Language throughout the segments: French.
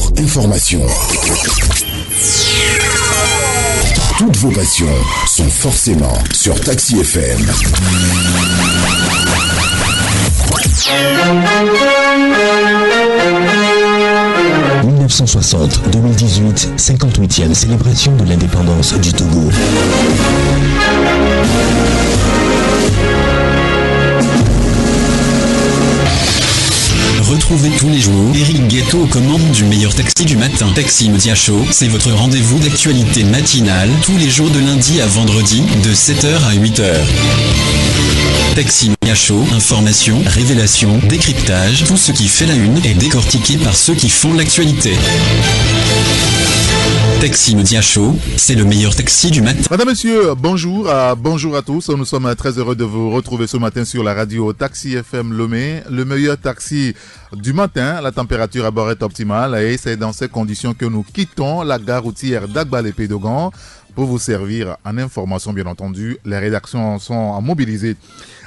Sport, information. Toutes vos passions sont forcément sur Taxi FM. 1960-2018, 58e célébration de l'indépendance du Togo. Retrouvez tous les jours Eric Guetto aux commandes du meilleur taxi du matin. Taxi Média Show, c'est votre rendez-vous d'actualité matinale tous les jours de lundi à vendredi de 7h à 8h. Taxi Média Show, information, révélation, décryptage, tout ce qui fait la une est décortiqué par ceux qui font l'actualité. Taxi Média Show, c'est le meilleur taxi du matin. Madame, Monsieur, bonjour à tous. Nous sommes très heureux de vous retrouver ce matin sur la radio Taxi FM Lomé, le meilleur taxi du matin. La température à bord est optimale et c'est dans ces conditions que nous quittons la gare routière d'Agbal-et-Pédogan pour vous servir en information, bien entendu. Les rédactions sont mobilisées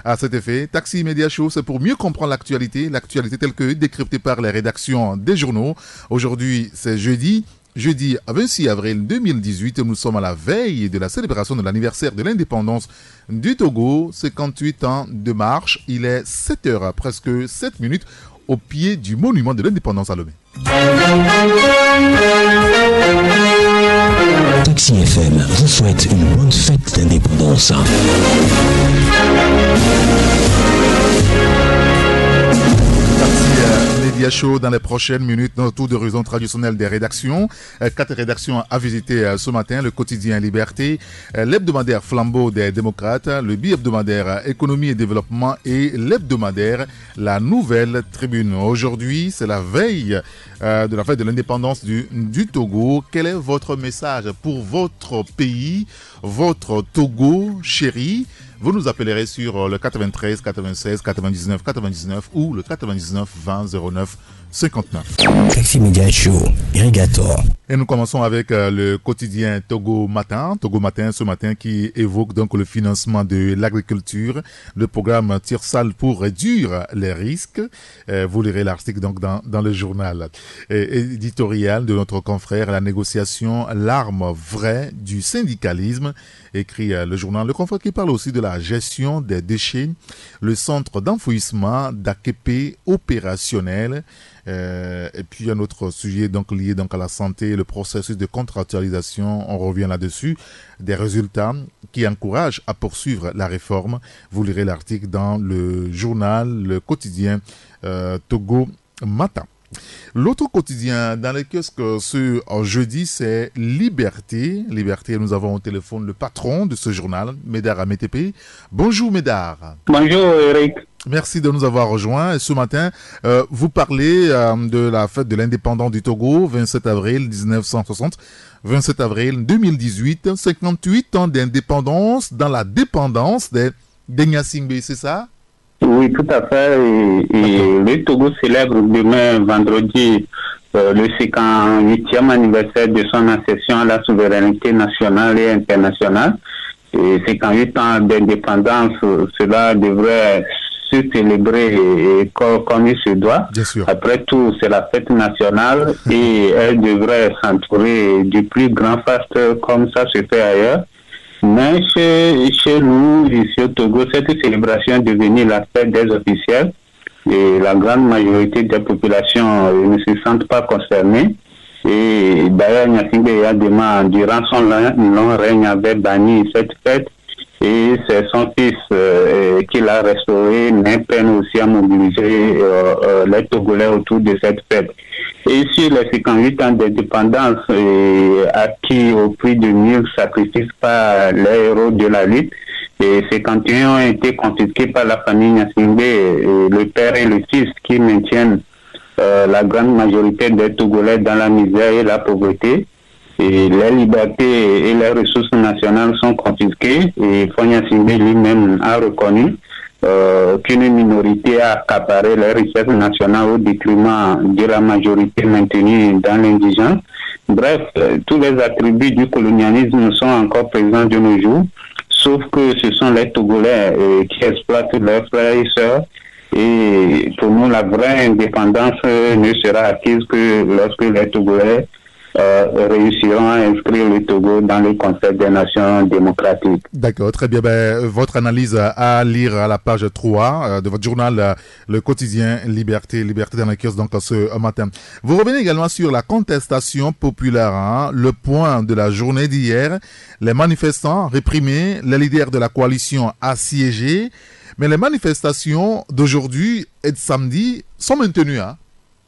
à cet effet. Taxi Média Show, c'est pour mieux comprendre l'actualité telle que décryptée par les rédactions des journaux. Aujourd'hui, c'est jeudi 26 avril 2018, nous sommes à la veille de la célébration de l'anniversaire de l'indépendance du Togo, 58 ans de marche. Il est 7h, presque 7 minutes, au pied du monument de l'indépendance à Lomé. Taxi FM vous souhaite une bonne fête d'indépendance. Média Show dans les prochaines minutes, notre tour d'horizon traditionnel des rédactions. 4 rédactions à visiter ce matin: le quotidien Liberté, l'hebdomadaire Flambeau des démocrates, le bi-hebdomadaire Économie et développement et l'hebdomadaire La Nouvelle Tribune. Aujourd'hui, c'est la veille de la fête de l'indépendance du Togo. Quel est votre message pour votre pays, votre Togo chéri? Vous nous appellerez sur le 93 96 99 99 ou le 99 20 09 59. Taxi Média Show, Irrigator. Et nous commençons avec le quotidien Togo Matin. Togo Matin, ce matin, qui évoque donc le financement de l'agriculture, le programme Tirsal pour réduire les risques. Vous lirez l'article donc dans le journal éditorial de notre confrère, la négociation, l'arme vraie du syndicalisme, écrit le journal. Le confrère qui parle aussi de la gestion des déchets, le centre d'enfouissement d'Akepe opérationnel. Et puis un autre sujet donc lié donc à la santé, le processus de contractualisation, on revient là-dessus, des résultats qui encouragent à poursuivre la réforme. Vous lirez l'article dans le journal, le quotidien Togo Matin. L'autre quotidien dans les kiosques ce jeudi, c'est Liberté. Liberté, nous avons au téléphone le patron de ce journal, Médard Amétépé. Bonjour Médard. Bonjour Eric. Merci de nous avoir rejoints. Et ce matin, vous parlez de la fête de l'indépendance du Togo, 27 avril 1960, 27 avril 2018, 58 ans d'indépendance dans la dépendance des Nyasingbe, c'est ça? Oui, tout à fait. Et le Togo célèbre demain, vendredi, le 58e anniversaire de son accession à la souveraineté nationale et internationale. Et 58 ans d'indépendance, cela devrait se célébrer comme il se doit. Après tout, c'est la fête nationale et elle devrait s'entourer du plus grand faste comme ça se fait ailleurs. Mais chez nous, ici au Togo, cette célébration est devenue la fête des officiels et la grande majorité des populations ne se sentent pas concernées. Et d'ailleurs, Nyasingbe Eyadema, durant son long règne, avait banni cette fête et c'est son fils qui l'a restauré, mais peine aussi à mobiliser les Togolais autour de cette fête. Et sur les 58 ans d'indépendance acquis au prix de 1000 sacrifices par les héros de la lutte, et 51 ont été confisqués par la famille Nyasingbe, le père et le fils qui maintiennent la grande majorité des Togolais dans la misère et la pauvreté. Et les libertés et les ressources nationales sont confisquées et Nyasingbe lui-même a reconnu qu'une minorité a accaparé les richesses nationales au détriment de la majorité maintenue dans l'indigence. Bref, tous les attributs du colonialisme sont encore présents de nos jours, sauf que ce sont les Togolais qui exploitent leurs frères et sœurs Et pour nous, la vraie indépendance ne sera acquise que lorsque les Togolais réussiront à inscrire le Togo dans le Conseil des Nations démocratiques. D'accord, très bien. Votre analyse à lire à la page 3 de votre journal, le quotidien Liberté dans la kiosque, donc ce matin. Vous revenez également sur la contestation populaire, le point de la journée d'hier. Les manifestants réprimés, les leaders de la coalition assiégés, mais les manifestations d'aujourd'hui et de samedi sont maintenues.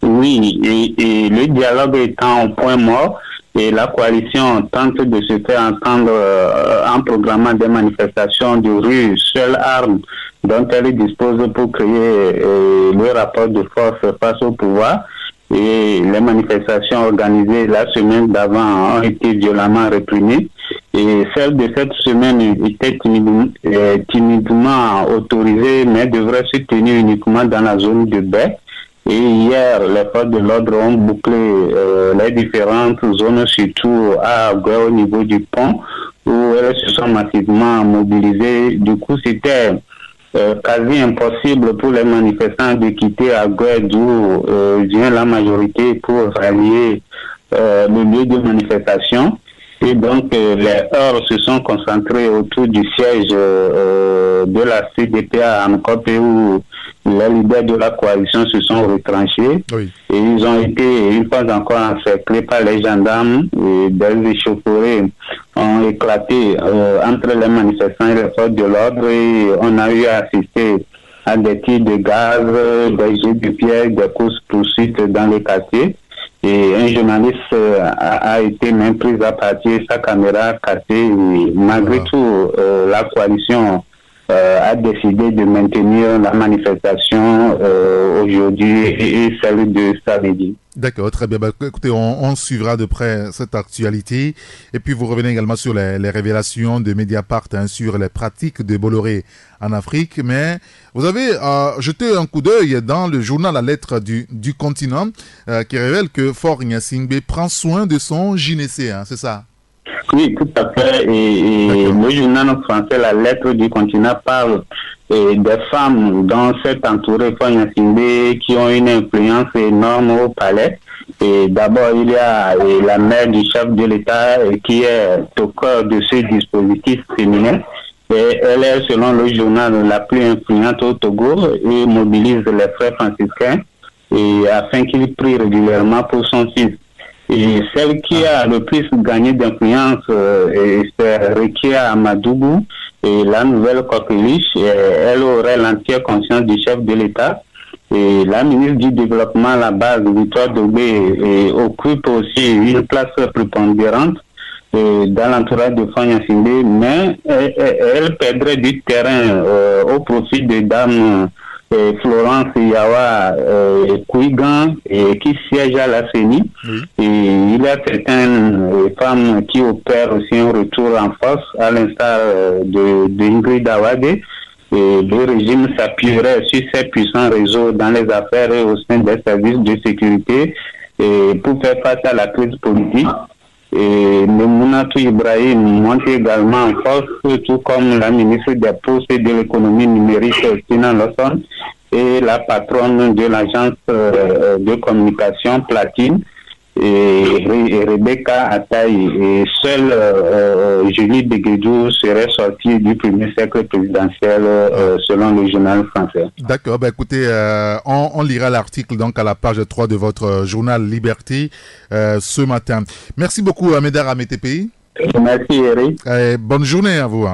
Oui, et le dialogue étant au point mort, et la coalition tente de se faire entendre en programmant des manifestations de rue, seule arme dont elle dispose pour créer le rapport de force face au pouvoir. Et les manifestations organisées la semaine d'avant ont été violemment réprimées. Et celle de cette semaine était timidement autorisée, mais devrait se tenir uniquement dans la zone de baie. Et hier, les forces de l'ordre ont bouclé les différentes zones, surtout à Goué, au niveau du pont, où elles se sont massivement mobilisées. Du coup, c'était quasi impossible pour les manifestants de quitter Goué, d'où vient la majorité, pour rallier le lieu de manifestation. Et donc, les heurts se sont concentrés autour du siège de la CDP à Ancope, où les leaders de la coalition se sont retranchés. Oui. Et ils ont été une fois encore encerclés par les gendarmes, et des échauffourées ont éclaté entre les manifestants et les forces de l'ordre, et on a eu à assister à des tirs de gaz, des jets de pierre, des courses-poursuites dans les quartiers. Et un journaliste a été même pris à partie, sa caméra cassée. Et malgré tout, la coalition a décidé de maintenir la manifestation aujourd'hui et celle de samedi. D'accord, très bien. Écoutez, on suivra de près cette actualité. Et puis, vous revenez également sur les révélations de Mediapart sur les pratiques de Bolloré en Afrique. Mais vous avez jeté un coup d'œil dans le journal La Lettre du Continent qui révèle que Faure Gnassingbé prend soin de son gynécée, c'est ça? Oui, tout à fait. Et le journal français La Lettre du Continent parle des femmes dont s'est entouré Faure Gnassingbé qui ont une influence énorme au palais. Et d'abord, il y a la mère du chef de l'État qui est au cœur de ce dispositif féminin. Et elle est, selon le journal, la plus influente au Togo et mobilise les frères franciscains afin qu'ils prient régulièrement pour son fils. Et celle qui a le plus gagné d'influence, c'est Rekia Amadougou, et la nouvelle coqueluche. Elle aurait l'entière conscience du chef de l'État. Et la ministre du Développement, la base, Victoire Dobé, occupe aussi une place prépondérante dans l'entourage de Faure Gnassingbé, mais elle perdrait du terrain au profit des dames Florence Yawa Kouigan qui siège à la CENI. Oui. Et il y a certaines femmes qui opèrent aussi un retour en force, à l'instar de Ingrid Awade. Et le régime s'appuierait sur ses puissants réseaux dans les affaires et au sein des services de sécurité pour faire face à la crise politique. Et Mounatou Ibrahim monte également en force, tout comme la ministre des Postes et de l'économie numérique, Tina Lawson, et la patronne de l'agence de communication Platine, et Rebecca Ataï. Et seule Julie Beguedou serait sortie du premier cercle présidentiel selon le journal français. D'accord, écoutez, on lira l'article donc à la page 3 de votre journal Liberté ce matin. Merci beaucoup Médard Amétépéi. Merci Eric. Bonne journée à vous.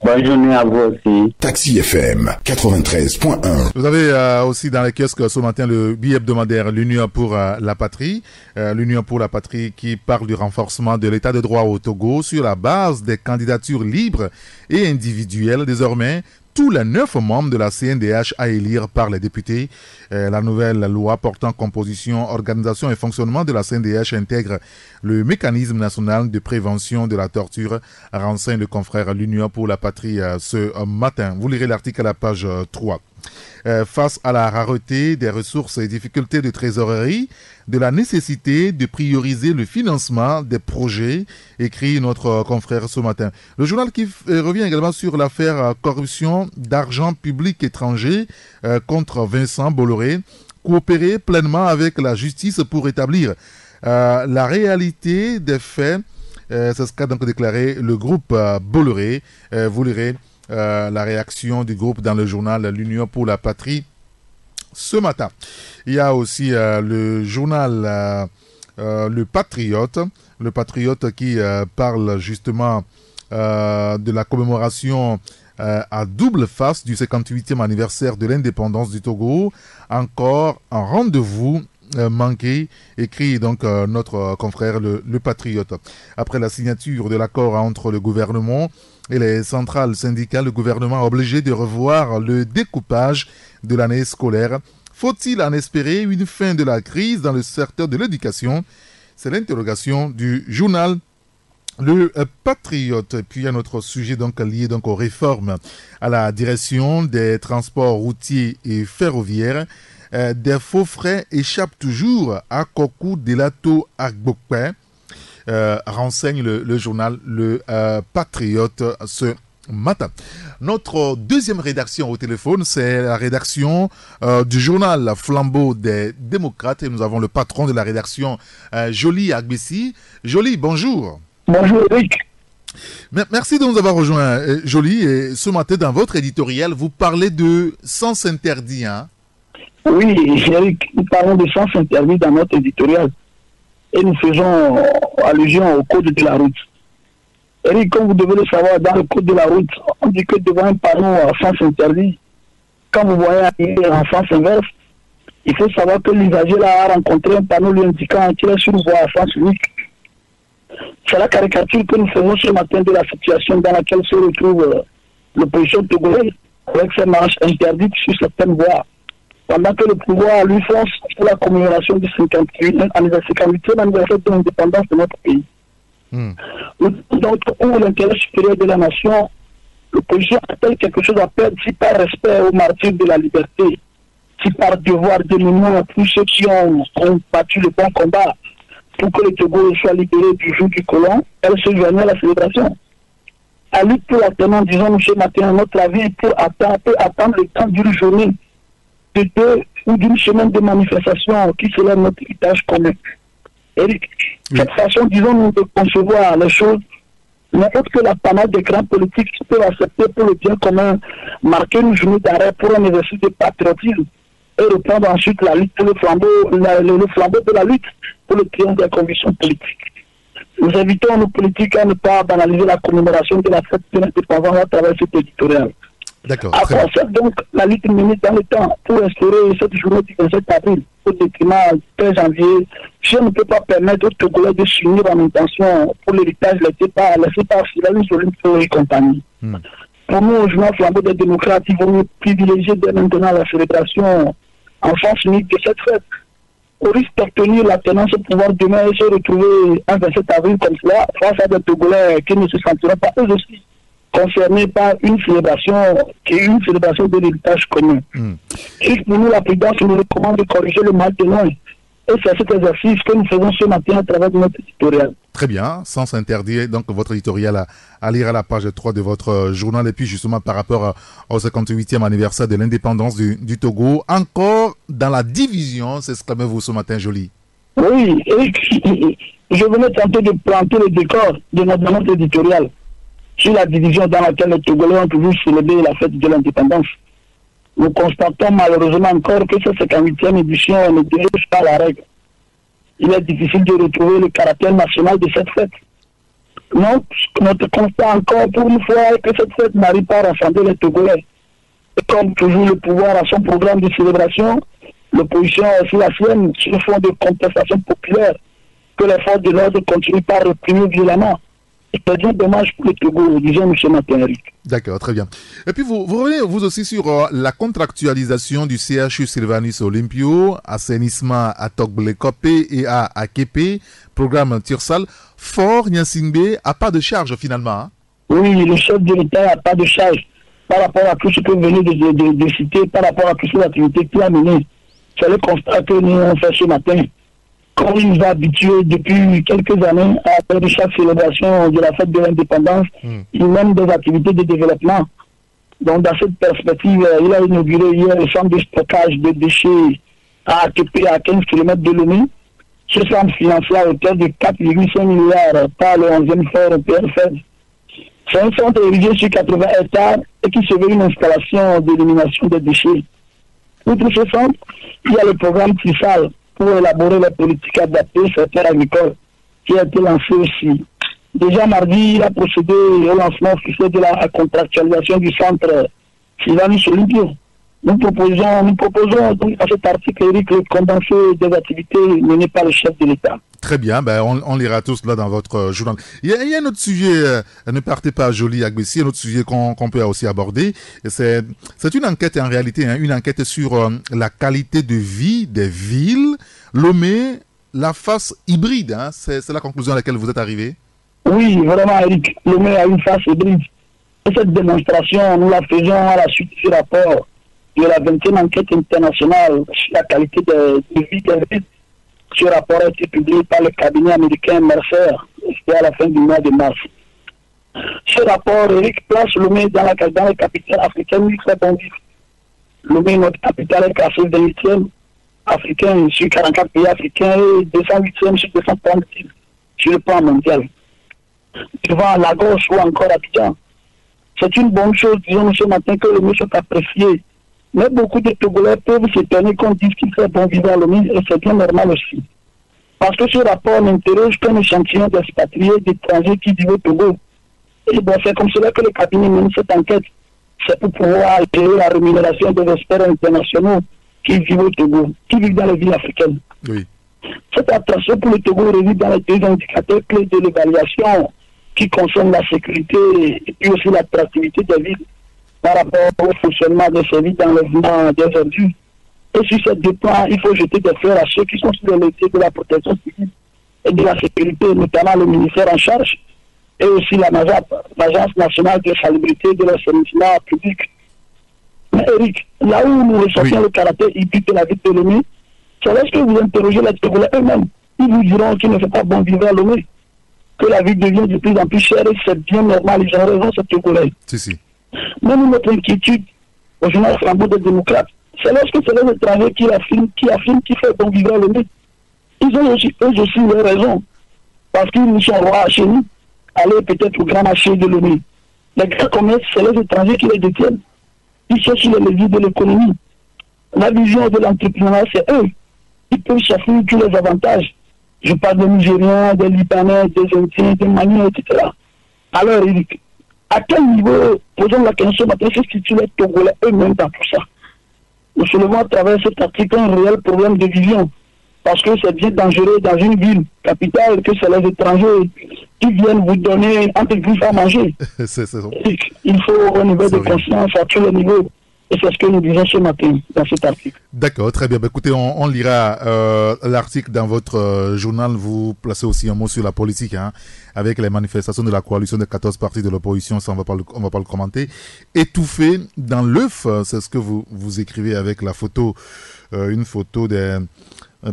Bonne journée à vous aussi. Taxi FM 93.1. Vous avez aussi dans les kiosques ce matin le billet hebdomadaire L'Union pour la Patrie. L'Union pour la Patrie qui parle du renforcement de l'état de droit au Togo sur la base des candidatures libres et individuelles. Désormais, tous les 9 membres de la CNDH à élire par les députés. La nouvelle loi portant composition, organisation et fonctionnement de la CNDH intègre le mécanisme national de prévention de la torture, renseigne le confrère L'Union pour la Patrie ce matin. Vous lirez l'article à la page 3. Face à la rareté des ressources et difficultés de trésorerie, de la nécessité de prioriser le financement des projets, écrit notre confrère ce matin. Le journal qui revient également sur l'affaire corruption d'argent public étranger contre Vincent Bolloré, coopérer pleinement avec la justice pour établir la réalité des faits. C'est ce qu'a donc déclaré le groupe Bolloré. Vous lirez la réaction du groupe dans le journal L'Union pour la Patrie ce matin. Il y a aussi le journal Le Patriote qui parle justement de la commémoration à double face du 58e anniversaire de l'indépendance du Togo. Encore un rendez-vous manqué, écrit donc notre confrère le Patriote. Après la signature de l'accord entre le gouvernement et les centrales syndicales, le gouvernement a obligé de revoir le découpage de l'année scolaire. Faut-il en espérer une fin de la crise dans le secteur de l'éducation? C'est l'interrogation du journal Le Patriote. Et puis il y a notre sujet donc lié donc aux réformes à la direction des transports routiers et ferroviaires. Des faux frais échappent toujours à Kokou Delato Agbokpe, renseigne le journal Le Patriote ce matin. Notre deuxième rédaction au téléphone, c'est la rédaction du journal Flambeau des démocrates. Et nous avons le patron de la rédaction, Joly Agbessi. Joly, bonjour. Bonjour Eric. Merci de nous avoir rejoint, Joly. Et ce matin, dans votre éditorial, vous parlez de sens interdit, hein? Oui, Eric, nous parlons de sens interdit dans notre éditorial. Et nous faisons allusion au code de la route. Eric, comme vous devez le savoir, dans le code de la route, on dit que devant un panneau à sens interdit, quand vous voyez arriver en sens inverse, il faut savoir que l'usager là a rencontré un panneau lui indiquant qu'il est sur voie à sens unique. C'est la caricature que nous faisons ce matin de la situation dans laquelle se retrouve l'opposition togolaise avec ses marches interdites sur certaines voies. Pendant que le pouvoir lui fonce pour la commémoration du 58e anniversaire de l'indépendance de notre pays. Donc, pour l'intérêt supérieur de la nation, l'opposition appelle quelque chose à perdre si par respect aux martyrs de la liberté, si par devoir de l'union à tous ceux qui ont battu le bon combat pour que le Togo soit libéré du joug du colon, elle se joignait à la célébration. À lutte pour l'attenant, disons-nous ce matin, notre avis peut attendre le temps d'une journée, de 2 ou d'une semaine de manifestation qui célèbre notre héritage commun. Et cette façon, disons-nous, de concevoir les choses, n'importe que la panade des grands politiques qui peuvent accepter pour le bien commun, marquer une journée d'arrêt pour un exercice de patriotisme et reprendre ensuite la lutte pour le flambeau de la lutte pour le triomphe des convictions politiques. Nous invitons nos politiques à ne pas banaliser la commémoration de la fête de l'indépendance à travers cet éditorial. D'accord. À concept donc la lutte menée dans le temps pour instaurer cette journée du 27 avril au détriment du 13 janvier, si on ne peut pas permettre aux Togolais de s'unir en intention pour l'héritage laissé par Sylvain Olympo et compagnie. Pour nous, au journal Flambeau des démocrates, il vaut mieux privilégier dès maintenant la célébration en sens unique de cette fête. Au risque d'obtenir la tenance au pouvoir demain et se retrouver un 27 avril comme cela, face à des Togolais qui ne se sentiront pas eux aussi concernés par une célébration qui est une célébration de l'héritage commun. Et pour nous, la présidence nous recommande de corriger le mal de loin. Et c'est cet exercice que nous faisons ce matin à travers notre éditorial. Très bien, sans interdire donc votre éditorial à lire à la page 3 de votre journal. Et puis justement par rapport au 58e anniversaire de l'indépendance du Togo, encore dans la division, s'exclamez-vous ce matin, Joly. Oui, et je venais tenter de planter le décor de notre éditorial sur la division dans laquelle les Togolais ont toujours célébré la fête de l'indépendance. Nous constatons malheureusement encore que cette 58e édition ne déroge pas la règle. Il est difficile de retrouver le caractère national de cette fête. Donc, notre constat encore pour une fois est que cette fête n'arrive pas à rassembler les Togolais. Et comme toujours le pouvoir a son programme de célébration, l'opposition a aussi la sienne sur fond de contestation populaire que les forces de l'ordre continuent par réprimer violemment. C'est bien dommage pour le Togo, disons-nous ce matin, Eric. D'accord, très bien. Et puis vous revenez vous aussi sur la contractualisation du CHU Sylvanus Olympio, assainissement à Togblekopé et à Akepe, programme Tirsal. Fort Nyasingbe a pas de charge finalement. Hein? Oui, le chef de l'État n'a pas de charge. par rapport à tout ce que vous venez de citer, par rapport à toutes ces activités qu'il a menées. C'est le constat que nous avons fait ce matin. Comme il nous a habitués depuis quelques années à faire de chaque célébration de la fête de l'indépendance, il mène des activités de développement. Donc, dans cette perspective, il a inauguré hier le centre de stockage de déchets à ATP à 15 km de Lomé. Ce centre financé à hauteur de 4,5 milliards par le 11e fonds européen FED. C'est un centre érigé sur 80 hectares et qui se veut une installation d'élimination des déchets. Outre ce centre, il y a le programme TISAL pour élaborer les politiques adaptées au secteur agricole qui a été lancé aussi. Déjà mardi, il a procédé au lancement officiel de la contractualisation du centre Sylvanus Olympio. Nous proposons donc à cet article, Eric, le condensé des activités menées par le chef de l'État. Très bien, on lira tous là dans votre journal. Il y a un autre sujet, ne partez pas Joly Agbessi, un autre sujet qu'on peut aussi aborder. C'est une enquête en réalité, une enquête sur la qualité de vie des villes. Lomé, la face hybride, c'est la conclusion à laquelle vous êtes arrivé. Oui, vraiment Eric, Lomé a une face hybride. Et cette démonstration, nous la faisons à la suite du rapport de la 20e enquête internationale sur la qualité de vie des villes. Ce rapport a été publié par le cabinet américain Mercer, c'était à la fin du mois de mars. Ce rapport, Eric, place Lomé dans la capitale africaine où il fait bon vivre. Lomé, notre capitale, est classée 28e africain sur 44 pays africains et 208e sur 230 pays sur le plan mondial. Devant Lagos ou encore Abidjan. C'est une bonne chose, disons, ce matin, que Lomé soit apprécié. Mais beaucoup de Togolais peuvent s'étonner qu'on dise qu'il fait bon vivre à Lomé, et c'est bien normal aussi. Parce que ce rapport n'interroge qu'un échantillon d'expatriés, d'étrangers qui vivent au Togo. Et bon, c'est comme cela que le cabinet mène cette enquête. C'est pour pouvoir gérer la rémunération des experts internationaux qui vivent au Togo, qui vivent dans les villes africaines. Oui. Cette attention pour le Togo réside dans les deux indicateurs clés de l'évaluation qui concernent la sécurité et puis aussi l'attractivité des villes par rapport au fonctionnement des services d'enlèvement des ordures. Et sur ces deux plans, il faut jeter des fleurs à ceux qui sont sur les métiers de la protection civile et de la sécurité, notamment le ministère en charge, et aussi la MASAP, l'Agence nationale de salubrité de l'assainissement public. Mais Eric, là où nous ressentons le caractère hybride de la ville de Lomé, c'est lorsque vous interrogez les Togolais eux-mêmes, ils vous diront qu'il ne fait pas bon vivre à Lomé, que la ville devient de plus en plus chère et c'est bien normal, ils ont raison, ces Togolais. Si. Mais nous, notre inquiétude au journal Flambeau des démocrates, c'est lorsque c'est les étrangers qui affirment qu'il fait bon vivre à Lomé. Ils ont aussi, eux aussi leur raison, parce qu'ils nous sont rois chez nous, aller peut-être au grand marché de Lomé. Les grands commerces, c'est les étrangers qui les détiennent. Ils sont sur les leviers de l'économie. La vision de l'entrepreneuriat, c'est eux. Ils peuvent s'offrir tous les avantages. Je parle des Nigériens, des Libanais, des Indiens, des Maliens, etc. Alors, Eric, à quel niveau, posons la question, maintenant, se situent les Togolais eux-mêmes dans tout ça? Nous soulevons à travers cet article un réel problème de vision. Parce que c'est bien dangereux dans une ville capitale que c'est les étrangers qui viennent vous donner entre griffes à manger. Il faut un niveau de conscience à tous les niveaux. Et c'est ce que nous disons ce matin dans cet article. D'accord, très bien. Écoutez, on lira l'article dans votre journal. Vous placez aussi un mot sur la politique, avec les manifestations de la coalition des 14 partis de l'opposition. Ça, on va pas le commenter. Étouffé dans l'œuf, c'est ce que vous écrivez avec la photo, une photo des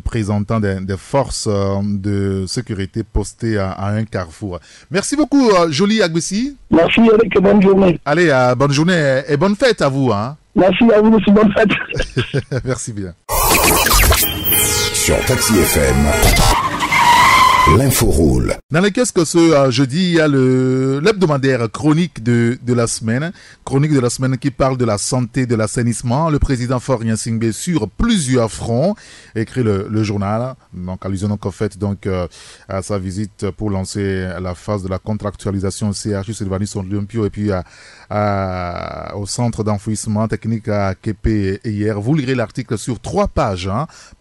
présentant des forces de sécurité postées à un carrefour. Merci beaucoup, Joly Agbessi. Merci, Eric, et bonne journée. Allez, bonne journée et bonne fête à vous. Merci à vous aussi, bonne fête. Merci bien. Sur Taxi FM, l'info roule. Dans les kiosques ce jeudi, il y a l'hebdomadaire chronique de la semaine. Chronique de la semaine qui parle de la santé, de l'assainissement. Le président Faure Gnassingbé sur plusieurs fronts, écrit le journal. Donc, allusion donc en fait à sa visite pour lancer la phase de la contractualisation CHU Sylvanus Olympio et puis au centre d'enfouissement technique à Képé hier. Vous lirez l'article sur 3 pages,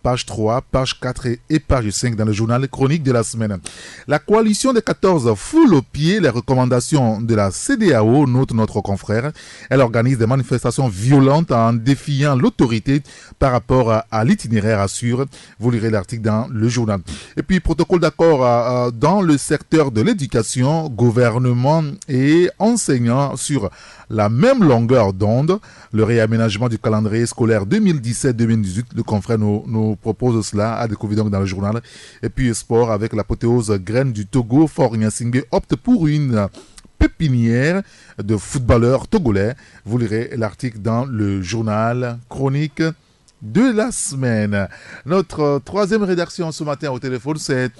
page 3, page 4 et page 5 dans le journal chronique de la semaine. semaine. La coalition des 14 foule au pied les recommandations de la CEDEAO, note notre confrère. Elle organise des manifestations violentes en défiant l'autorité par rapport à l'itinéraire à suivre. Vous lirez l'article dans le journal. Et puis, protocole d'accord dans le secteur de l'éducation, gouvernement et enseignants sur la même longueur d'onde. Le réaménagement du calendrier scolaire 2017-2018, le confrère nous propose cela, à découvrir donc dans le journal. Et puis sport avec l'apothéose graine du Togo, Fort Gnassingbé opte pour une pépinière de footballeurs togolais. Vous lirez l'article dans le journal chronique de la semaine. Notre troisième rédaction ce matin au téléphone, c'est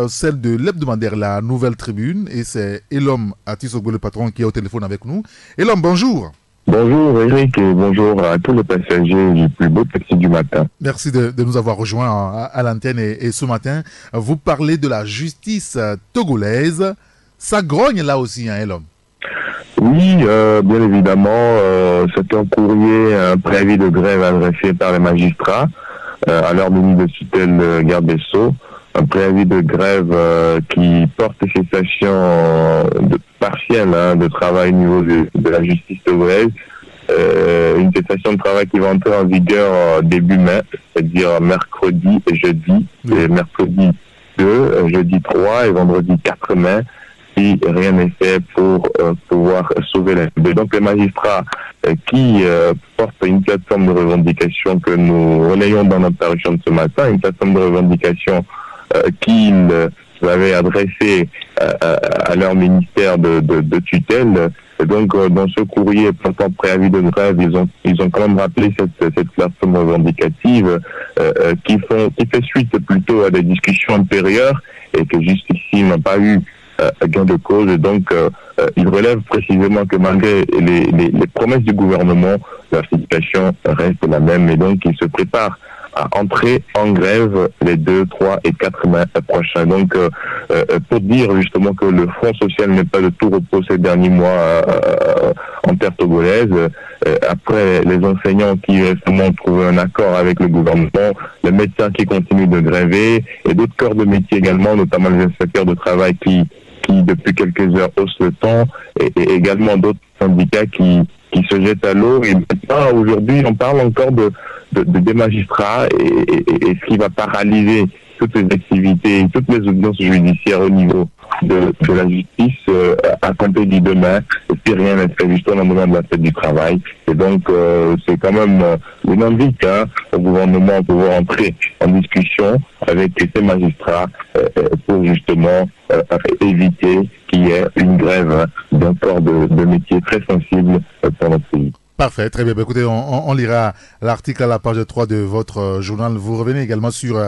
celle de l'hebdomadaire La Nouvelle Tribune, et c'est Elom Atisogbo, le patron, qui est au téléphone avec nous. Elom, bonjour. Bonjour Eric et bonjour à tous les passagers du plus beau taxi du matin. Merci de nous avoir rejoints à l'antenne et ce matin, vous parlez de la justice togolaise. Ça grogne là aussi, hein, Elom? Oui, bien évidemment, c'est un courrier, un préavis de grève adressé par les magistrats à leur ministre de tutelle garde des Sceaux. Un préavis de grève qui porte cessation partielle de travail au niveau de la justice togolaise. Une cessation de travail qui va entrer en vigueur début mai, c'est-à-dire mercredi et jeudi. Et mercredi 2, jeudi 3 et vendredi 4 mai. Si rien n'est fait pour pouvoir sauver la vie. Donc les magistrats qui portent une plateforme de revendication que nous relayons dans notre parution de ce matin, une plateforme de revendication qu'ils avaient adressée à leur ministère de tutelle. Et donc dans ce courrier portant préavis de grève, ils ont quand même rappelé cette plateforme revendicative qui fait suite plutôt à des discussions antérieures et que jusqu'ici n'ont pas eu gain de cause. Et donc il relève précisément que malgré les promesses du gouvernement, la situation reste la même, et donc il se prépare à entrer en grève les 2, 3 et 4 mai prochains. Donc pour dire justement que le Front social n'est pas de tout repos ces derniers mois en terre togolaise, après les enseignants qui récemment ont trouvé un accord avec le gouvernement, les médecins qui continuent de gréver et d'autres corps de métier également, notamment les inspecteurs de travail qui depuis quelques heures haussent le ton, et également d'autres syndicats qui se jettent à l'eau. Et maintenant, aujourd'hui, on parle encore des magistrats et ce qui va paralyser toutes les activités, toutes les audiences judiciaires au niveau de la justice à compter du demain, et puis rien n'est fait justement au moment de la fête du travail. Et donc c'est quand même une envie au gouvernement de pouvoir entrer en discussion avec ces magistrats pour justement éviter qu'il y ait une grève d'un corps de métier très sensible pour notre pays. Parfait, très bien. Écoutez, on lira l'article à la page 3 de votre journal. Vous revenez également sur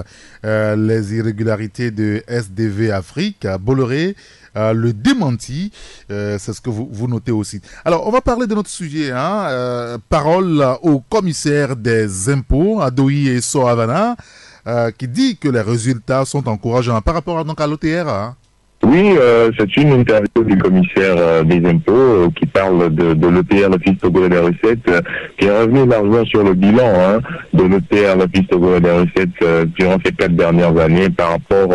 les irrégularités de SDV Afrique à Bolloré, le démenti. C'est ce que vous notez aussi. Alors, on va parler de notre sujet. Parole au commissaire des impôts, Adoyi et Sohavana, qui dit que les résultats sont encourageants par rapport à l'OTR. Oui, c'est une interview du commissaire des impôts qui parle de l'OTR, l'Office togolais des recettes, qui est revenu largement sur le bilan de l'OTR, l'Office togolais des recettes, durant ces 4 dernières années par rapport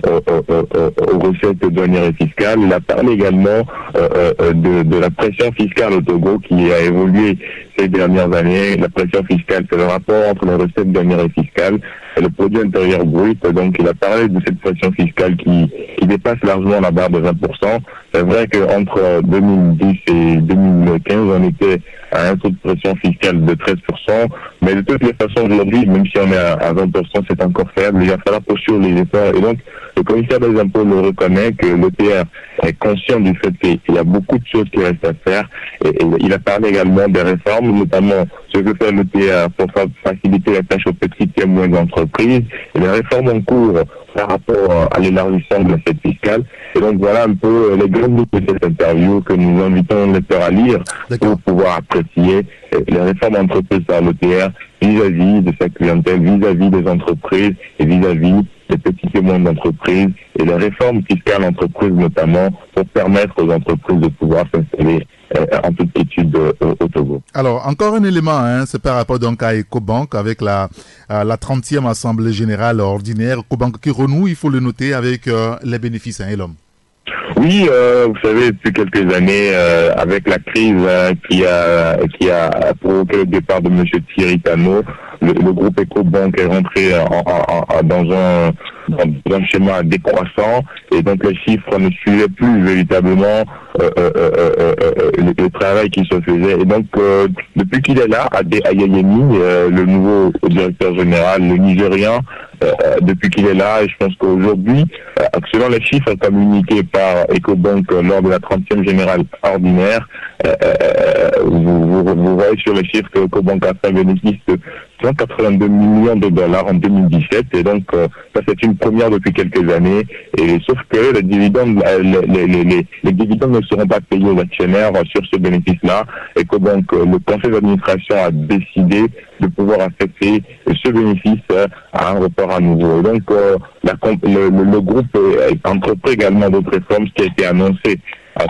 aux recettes douanières et fiscales. Il a parlé également de la pression fiscale au Togo qui a évolué ces dernières années. La pression fiscale, c'est le rapport entre les recettes douanières et fiscales et le produit intérieur brut. Donc il a parlé de cette pression fiscale qui dépasse largement la barre de 20%. C'est vrai qu'entre 2010 et 2015, on était à un taux de pression fiscale de 13%, mais de toutes les façons aujourd'hui, même si on est à 20%, c'est encore faible. Il va falloir poursuivre les efforts. Et donc, le commissaire des impôts le reconnaît que l'OTR est conscient du fait qu'il y a beaucoup de choses qui restent à faire. Et il a parlé également des réformes, notamment ce que fait l'OTR pour faciliter la tâche aux petites et moyennes entreprises, et les réformes en cours par rapport à l'élargissement de l'assiette fiscale. Et donc voilà un peu les grandes lignes de cette interview que nous invitons les lecteurs à lire pour pouvoir apprécier les réformes entreprises par l'OTR vis-à-vis de sa clientèle, vis-à-vis des entreprises et vis-à-vis des petites et moyennes entreprises, et les réformes fiscales entreprises notamment pour permettre aux entreprises de pouvoir s'installer en toute étude au Togo. Alors, encore un élément, c'est par rapport donc à Ecobank avec la 30e Assemblée Générale Ordinaire. Ecobank qui renoue, il faut le noter, avec les bénéfices, Elom. Oui, vous savez, depuis quelques années, avec la crise qui a provoqué le départ de M. Thierry Tano, le groupe Ecobank est rentré dans un schéma décroissant, et donc les chiffres ne suivaient plus véritablement le travail qui se faisait. Et donc, depuis qu'il est là, à Yayemi, le nouveau directeur général, le Nigérian, depuis qu'il est là, et je pense qu'aujourd'hui, selon les chiffres communiqués par Ecobank lors de la 30e générale ordinaire, vous voyez sur les chiffres que Ecobank a fait un bénéfice de 182 millions de dollars en 2017, et donc ça c'est une première depuis quelques années, et sauf que les dividendes, les dividendes ne seront pas payés aux actionnaires sur ce bénéfice-là, et que donc le conseil d'administration a décidé de pouvoir affecter ce bénéfice à un report à nouveau. Et donc le groupe entrepris également d'autres réformes, ce qui a été annoncé à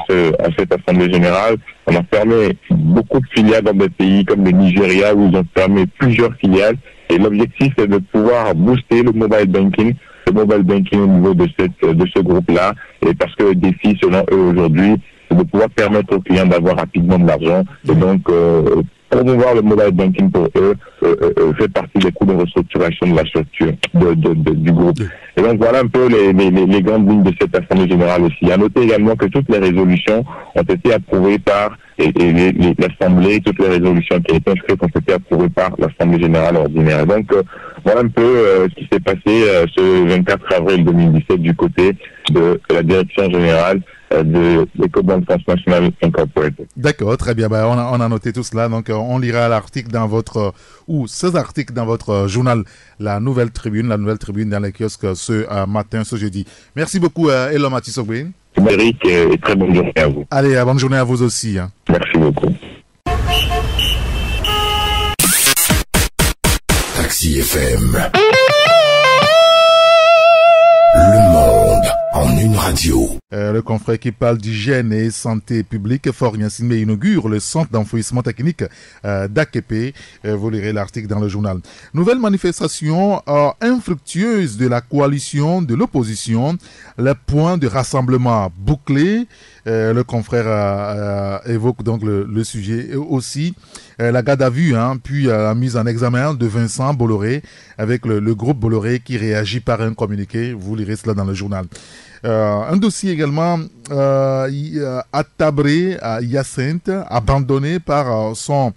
cette assemblée générale. On a fermé beaucoup de filiales dans des pays comme le Nigeria, où ils ont fermé plusieurs filiales, et l'objectif est de pouvoir booster le mobile banking au niveau de ce groupe-là, et parce que le défi selon eux aujourd'hui, c'est de pouvoir permettre aux clients d'avoir rapidement de l'argent, et donc promouvoir le mobile banking pour eux fait partie des coûts de restructuration de la structure du groupe. Et donc voilà un peu les grandes lignes de cette assemblée générale aussi. À noter également que toutes les résolutions ont été approuvées par l'assemblée, toutes les résolutions qui ont été inscrites ont été approuvées par l'assemblée générale ordinaire. Et donc voilà un peu ce qui s'est passé ce 24 avril 2017 du côté de la direction générale de Ecobank Transnational Incorporated. D'accord, très bien. On a noté tout cela. Donc, on lira l'article dans votre, ou ces articles dans votre journal, la Nouvelle Tribune dans les kiosques ce matin, ce jeudi. Merci beaucoup, Elom Atisogbe. Eric, et très bonne journée à vous. Allez, bonne journée à vous aussi. Merci beaucoup. Taxi FM. Le monde en une radio. Le confrère qui parle d'hygiène et santé publique, Florian Simé, inaugure le centre d'enfouissement technique d'Akepe. Vous lirez l'article dans le journal. Nouvelle manifestation infructueuse de la coalition de l'opposition. Les points de rassemblement bouclés. Le confrère évoque donc le sujet. Et aussi la garde à vue, puis la mise en examen de Vincent Bolloré avec le groupe Bolloré qui réagit par un communiqué. Vous lirez cela dans le journal. Un dossier également à Tabré, à Hyacinthe, abandonné par son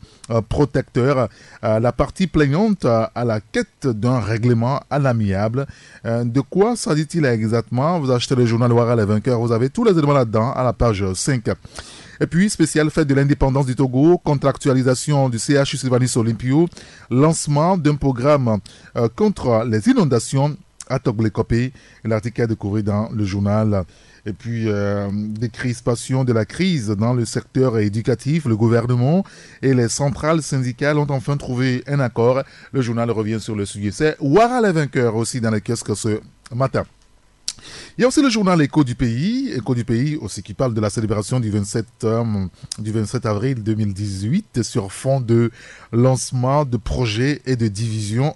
protecteur. La partie plaignante à la quête d'un règlement à l'amiable. De quoi s'agit-il exactement? Vous achetez le journal Ouara les vainqueurs, vous avez tous les éléments là-dedans à la page 5. Et puis, spécial fête de l'indépendance du Togo, contractualisation du CHU Sylvanus Olympio, lancement d'un programme contre les inondations à Toglécopé, l'article à découvrir dans le journal. Et puis, décrispation de la crise dans le secteur éducatif. Le gouvernement et les centrales syndicales ont enfin trouvé un accord. Le journal revient sur le sujet. C'est Ouara les vainqueurs aussi dans les kiosques ce matin. Il y a aussi le journal Écho du pays aussi qui parle de la célébration du 27 avril 2018 sur fond de lancement de projets et de division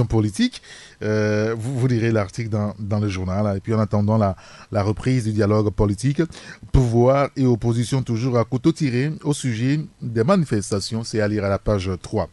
politique. Vous lirez l'article dans le journal. Et puis en attendant la reprise du dialogue politique, pouvoir et opposition toujours à couteau tiré au sujet des manifestations, c'est à lire à la page 3.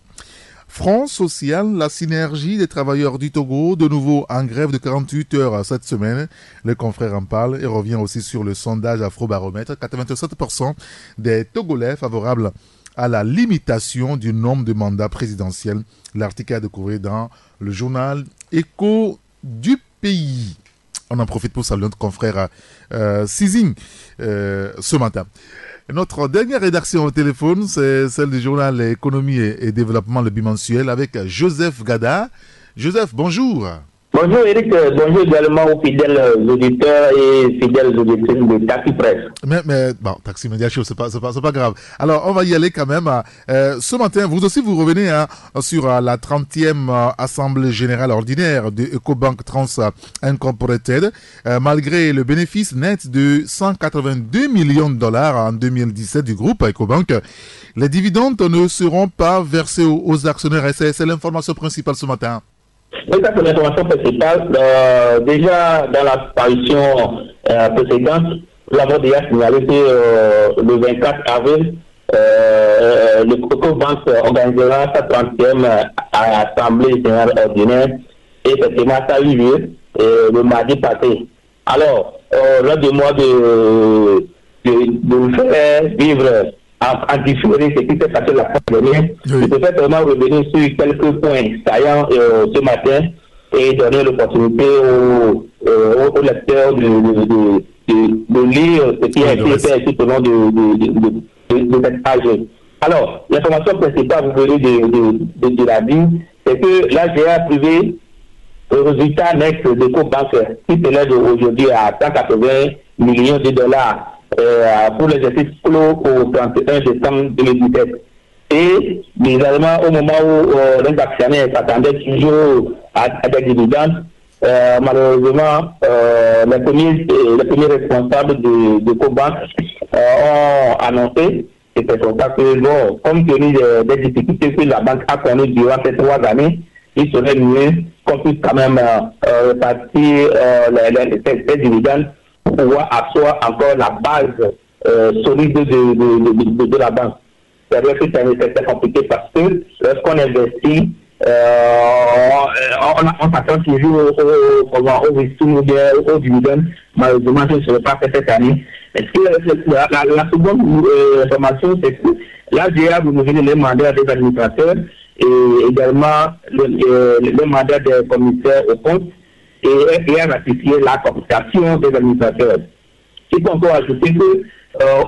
Front social, la synergie des travailleurs du Togo, de nouveau en grève de 48 heures cette semaine. Le confrère en parle et revient aussi sur le sondage Afrobaromètre. 87% des Togolais favorables à la limitation du nombre de mandats présidentiels. L'article à découvrir dans le journal Écho du pays. On en profite pour saluer notre confrère Sizing ce matin. Notre dernière rédaction au téléphone, c'est celle du journal Économie et Développement, le bimensuel, avec Joseph Gada. Joseph, bonjour. Bonjour Eric, bonjour également aux fidèles auditeurs et fidèles auditrices de Taxi Presse. Mais bon, Taxi Média Show, c'est pas grave. Alors, on va y aller quand même. Ce matin, vous aussi, vous revenez sur la 30e Assemblée Générale Ordinaire de EcoBank Trans Incorporated. Malgré le bénéfice net de 182 millions de dollars en 2017 du groupe EcoBank, les dividendes ne seront pas versés aux actionnaires. Et c'est l'information principale ce matin. Oui, ça c'est l'information principale. Déjà, dans la parution précédente, nous l'avons déjà signalé que le 24 avril, le EcoBank organisera sa 30e Assemblée Générale Ordinaire et effectivement, ça a eu lieu le mardi passé. Alors, lors de moi de faire vivre en différé ce qui s'est passé la fois dernière, je préfère vraiment revenir sur quelques points saillants ce matin et donner l'opportunité aux lecteurs de lire ce qui a été fait tout au long de cette page. Alors, l'information principale, vous venez de la dire, c'est que l'AGA privé, le résultat net de EcoBank qui s'élève aujourd'hui à 180 millions de dollars pour l'exercice clos au 31 décembre 2017. Et bizarrement, au moment où les actionnaires s'attendaient toujours à des dividendes, malheureusement, les premiers responsables de EcoBank ont annoncé, et c'est pour ça que, bon, compte tenu des difficultés que la banque a connues durant ces 3 années, il serait mieux qu'on puisse quand même répartir ces dividendes pour pouvoir asseoir encore la base solide de la banque. C'est vrai que c'est compliqué parce que lorsqu'on investit, on s'attend toujours au risque ou bien au dividende. Malheureusement, ce ne serait pas fait cette année. Est-ce que la seconde information, c'est que l'AGA vous renouveler les mandats des administrateurs et également le mandat des commissaires au compte et à ratifier la cooptation des administrateurs. Il faut encore ajouter que,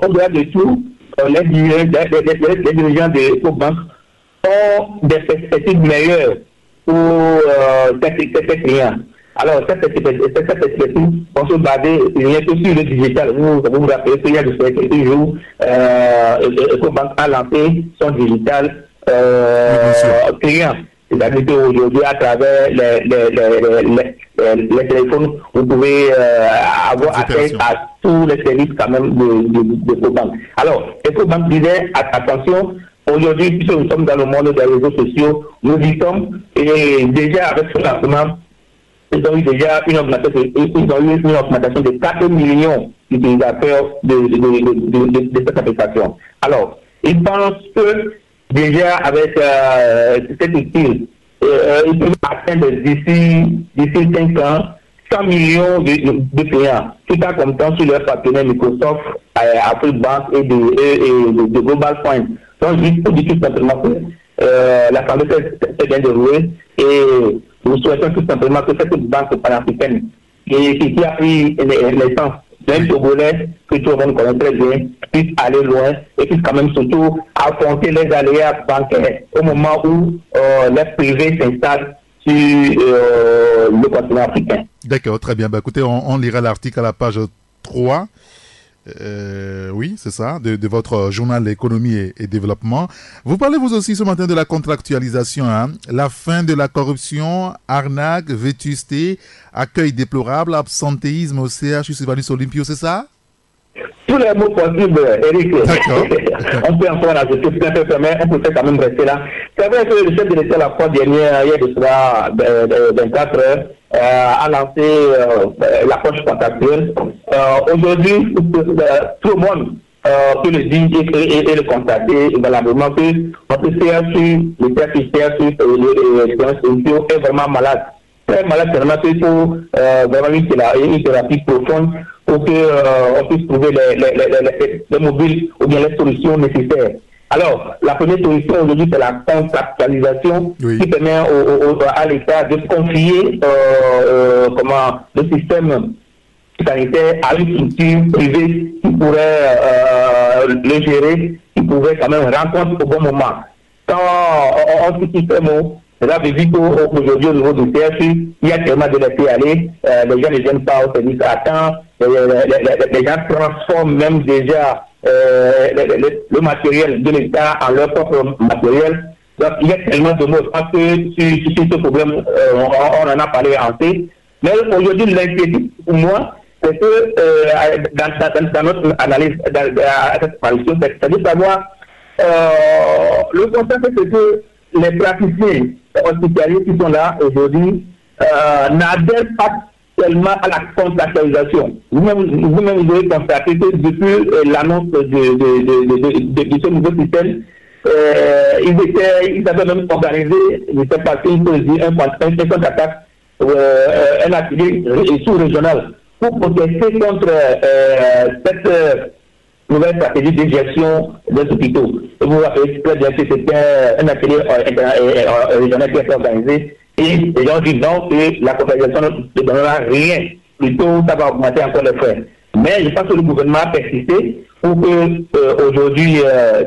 au-delà de tout, les dirigeants de EcoBank ont des perspectives meilleures pour ces clients. Alors, cette perspective, on se baser rien que sur le digital. Vous vous rappelez qu'il y a quelques jours, EcoBank a lancé son digital client. C'est-à-dire qu'aujourd'hui, à travers les téléphones, vous pouvez avoir accès à tous les services quand même de EcoBank. Alors, EcoBank disait, attention, aujourd'hui, puisque nous sommes dans le monde des réseaux sociaux, nous y sommes, et déjà avec ce lancement, ils ont eu déjà une augmentation de 4 millions d'utilisateurs de cette application. Alors, ils pensent que déjà avec cet outil, ils peuvent atteindre d'ici 5 ans 100 millions de clients, tout en comptant sur leurs partenaires Microsoft, Afribank et de Global Point. Donc, juste pour dire tout simplement que l'Assemblée s'est bien déroulée et nous souhaitons tout simplement que cette banque panafricaine qui a pris naissance d'un Togolais que tout le monde connaît très bien, puisse aller loin et puisse quand même surtout affronter les aléas bancaires au moment où les privés s'installent sur le continent africain. D'accord, très bien. Bah, écoutez, on lira l'article à la page 3. Oui, c'est ça, de votre journal Économie et Développement. Vous parlez vous aussi ce matin de la contractualisation, la fin de la corruption, arnaque, vétusté, accueil déplorable, absentéisme au CHU Sylvanus Olympio, c'est ça? Tous les mots possibles, Eric. On peut encore ajouter plein de mais on peut quand même rester là. C'est vrai que le chef de l'État la fois dernière, hier de cela 24 heures, a lancé l'approche contractuelle. Aujourd'hui, tout le monde peut le dire et le constater valablement que notre CHU, le CHU est vraiment malade. Très malade, tellement qu'il faut vraiment une thérapie profonde pour qu'on puisse trouver les mobiles ou bien les solutions nécessaires. Alors, la première solution aujourd'hui, c'est la contractualisation qui permet à l'État de confier le système sanitaire à une structure privée qui pourrait le gérer, qui pourrait quand même rendre compte au bon moment. Quand on cite ces mots, Vous avez vu qu'aujourd'hui, au niveau du CSU, il y a tellement de laisser aller, les gens ne viennent pas au service à temps, les gens transforment même déjà le matériel de l'État en leur propre matériel. Donc, il y a tellement de mots. Je pense que sur ce problème, on en a parlé en fait. Mais aujourd'hui, l'inquiétude pour moi, c'est que dans notre analyse, à cette apparition, c'est-à-dire savoir, le constat, c'est que les praticiens hospitaliers qui sont là aujourd'hui n'adhèrent pas tellement à la contractualisation. Vous-même, vous avez constaté que depuis l'annonce de ce nouveau système, ils avaient même organisé, je ne sais pas si on peut dire, un contre-attaque, un atelier sous-régional pour protester contre cette nouvelle stratégie de gestion des hôpitaux. Vous vous rappelez très bien que c'était un atelier régional qui a été organisé et les gens disent non, que la contractualisation ne donnera rien. Plutôt, ça va augmenter encore les frais. Mais je pense que le gouvernement a persisté pour que aujourd'hui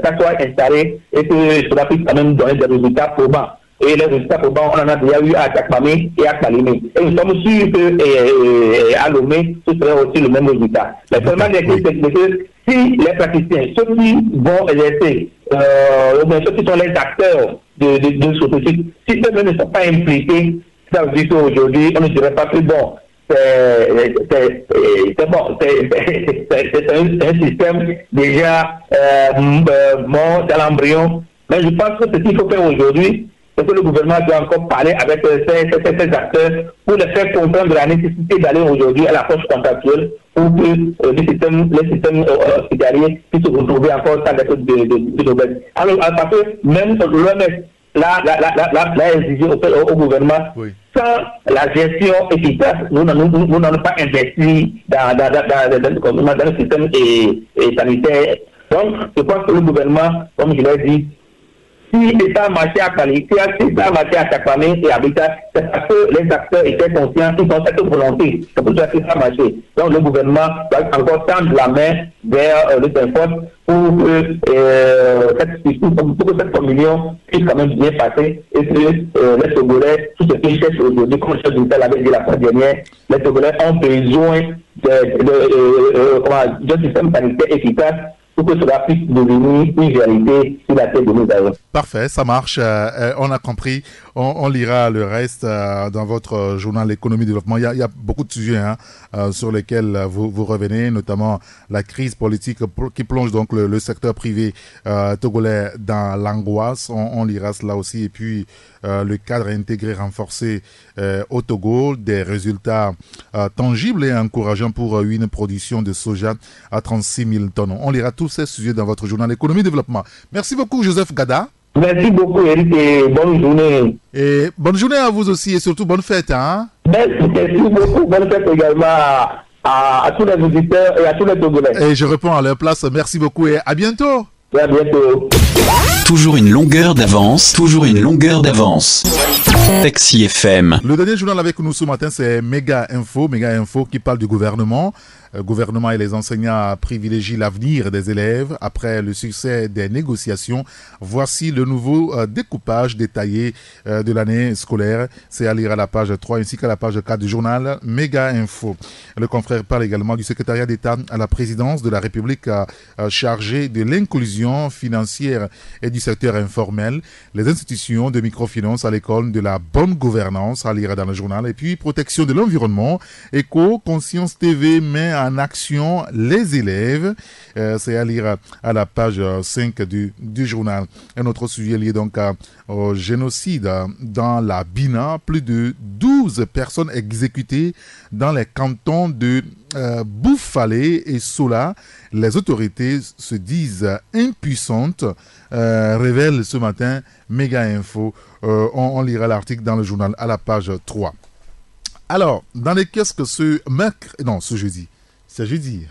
ça soit installé et que cela puisse quand même donner des résultats probants. Et les résultats probants, on en a déjà eu à Takpamé et à Kalimé. Et nous sommes sûrs qu'à Lomé, ce serait aussi le même résultat. Le problème c'est que si les praticiens, ceux qui vont exercer, ceux qui sont les acteurs de ce processus, si eux-mêmes ne sont pas impliqués, ça veut dire qu'aujourd'hui, on ne dirait pas que bon, c'est bon, c'est un système déjà mort dans l'embryon. Mais je pense que ce qu'il faut faire aujourd'hui, c'est que le gouvernement doit encore parler avec ces acteurs pour les faire comprendre la nécessité d'aller aujourd'hui à l'approche contractuelle pour que les systèmes hospitaliers puissent se retrouver encore sans être de baisse. Alors, parce que même l'OMS l'a exigé au gouvernement, oui. Sans la gestion efficace, nous n'avons pas investi dans le système sanitaire. Donc, je pense que le gouvernement, comme je l'ai dit, si l'État marchait à qualité, si l'État marchait à Takpamé et Habitat, c'est parce que les acteurs étaient conscients, ils ont cette volonté. C'est pour ça que ça a marché. Donc le gouvernement doit encore tendre la main vers le Saint-Fort pour que cette communion puisse quand même bien passer et que les Togolais, tout ce qu'ils cherchent aujourd'hui, comme le chef d'État l'avait dit la fois dernière, les Togolais ont besoin d'un système sanitaire efficace pour que cela puisse devenir une réalité sur la tête de nos aïeux. Parfait, ça marche. On a compris. On lira le reste dans votre journal Économie Développement. Il y a beaucoup de sujets sur lesquels vous revenez, notamment la crise politique qui plonge donc le secteur privé togolais dans l'angoisse. On lira cela aussi. Et puis le cadre intégré renforcé au Togo, des résultats tangibles et encourageants pour une production de soja à 36 000 tonnes. On lira tous ces sujets dans votre journal Économie Développement. Merci beaucoup, Joseph Gada. Merci beaucoup, Eric, et bonne journée. Et bonne journée à vous aussi, et surtout bonne fête. Hein? Merci beaucoup, bonne fête également à tous les auditeurs et à tous les Togolais. Et je réponds à leur place. Merci beaucoup et à bientôt. Et à bientôt. Toujours une longueur d'avance, toujours une longueur d'avance. Taxi FM. Le dernier journal avec nous ce matin, c'est Méga Info qui parle du gouvernement. Le gouvernement et les enseignants privilégient l'avenir des élèves après le succès des négociations. Voici le nouveau découpage détaillé de l'année scolaire. C'est à lire à la page 3 ainsi qu'à la page 4 du journal Méga Info. Le confrère parle également du secrétariat d'État à la présidence de la République chargé de l'inclusion financière et du secteur informel, les institutions de microfinance à l'école de la bonne gouvernance à lire dans le journal et puis protection de l'environnement. Éco, Conscience TV met en action les élèves. C'est à lire à la page 5 du journal. Un autre sujet lié donc au génocide dans la Bina. Plus de 12 personnes exécutées dans les cantons de Boufalé et Sola. Les autorités se disent impuissantes, révèle ce matin Méga Info. On lira l'article dans le journal à la page 3. Alors, dans les kiosques ce jeudi. C'est jeudi.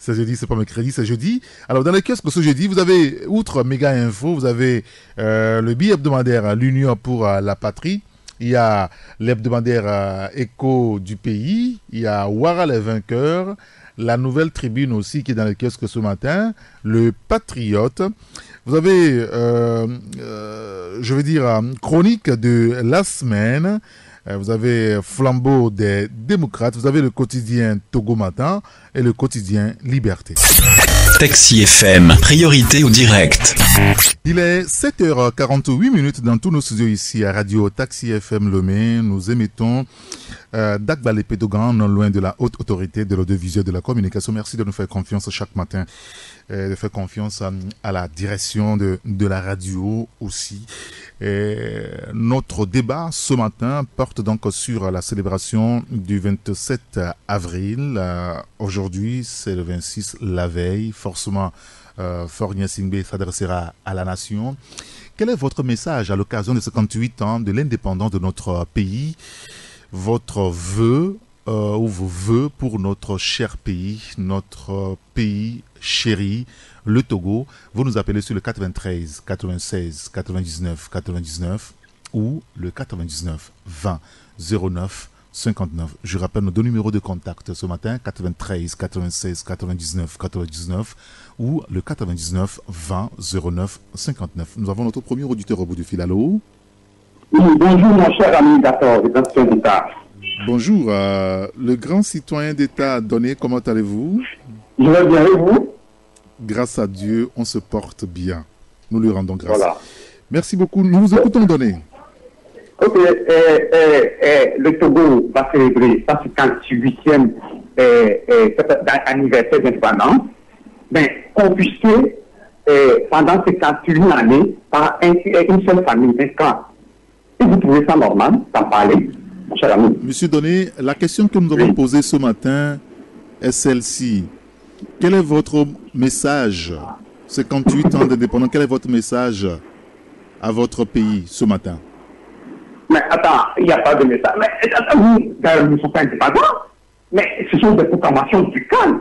C'est jeudi, c'est pas mercredi, c'est jeudi. Alors, dans les kiosques ce jeudi, vous avez, outre Méga Info, vous avez le billet hebdomadaire L'Union pour la patrie. il y a l'hebdomadaire Écho du pays, il y a Ouara les vainqueurs, la Nouvelle Tribune aussi qui est dans les kiosques ce matin, le Patriote. Vous avez, chronique de la semaine. Vous avez Flambeau des démocrates. Vous avez le quotidien Togo Matin et le quotidien Liberté. Taxi FM, priorité au direct. Il est 7h48 dans tous nos studios ici à Radio Taxi FM Lomé. Nous émettons d'Akbalé Pédogan, non loin de la haute autorité de l'audiovisuel de la communication. Merci de nous faire confiance chaque matin, de faire confiance à la direction de la radio aussi. Notre débat ce matin porte donc sur la célébration du 27 avril. Aujourd'hui, c'est le 26, la veille. Forcément, Fornia Singbe s'adressera à la nation. Quel est votre message à l'occasion de 58 ans de l'indépendance de notre pays? Votre vœu ou vos vœux pour notre cher pays, notre pays chéri, le Togo. Vous nous appelez sur le 93 96 99 99 ou le 99 20 09 59. Je rappelle nos deux numéros de contact ce matin, 93 96 99 99 ou le 99 20 09 59. Nous avons notre premier auditeur au bout du fil. Allô? Oui, bonjour mon cher ami Gator, le grand citoyen d'État. Bonjour, le grand citoyen d'État Donné, comment allez-vous? Je vais bien et vous? Grâce à Dieu, on se porte bien. Nous lui rendons grâce. Voilà. Merci beaucoup. Nous vous écoutons, Donné. Ok, le Togo va célébrer sa 58e anniversaire d'indépendance, mais confisqué pendant 51 années par une seule famille, un clan. Et vous trouvez ça normal d'en parler, mon cher ami? Monsieur Donné, la question que nous avons posée ce matin est celle-ci. Quel est votre message, 58 ans d'indépendance, quel est votre message à votre pays ce matin? Mais attends, il n'y a pas de message. Mais vous ne sont pas indépendants. Mais ce sont des proclamations du calme.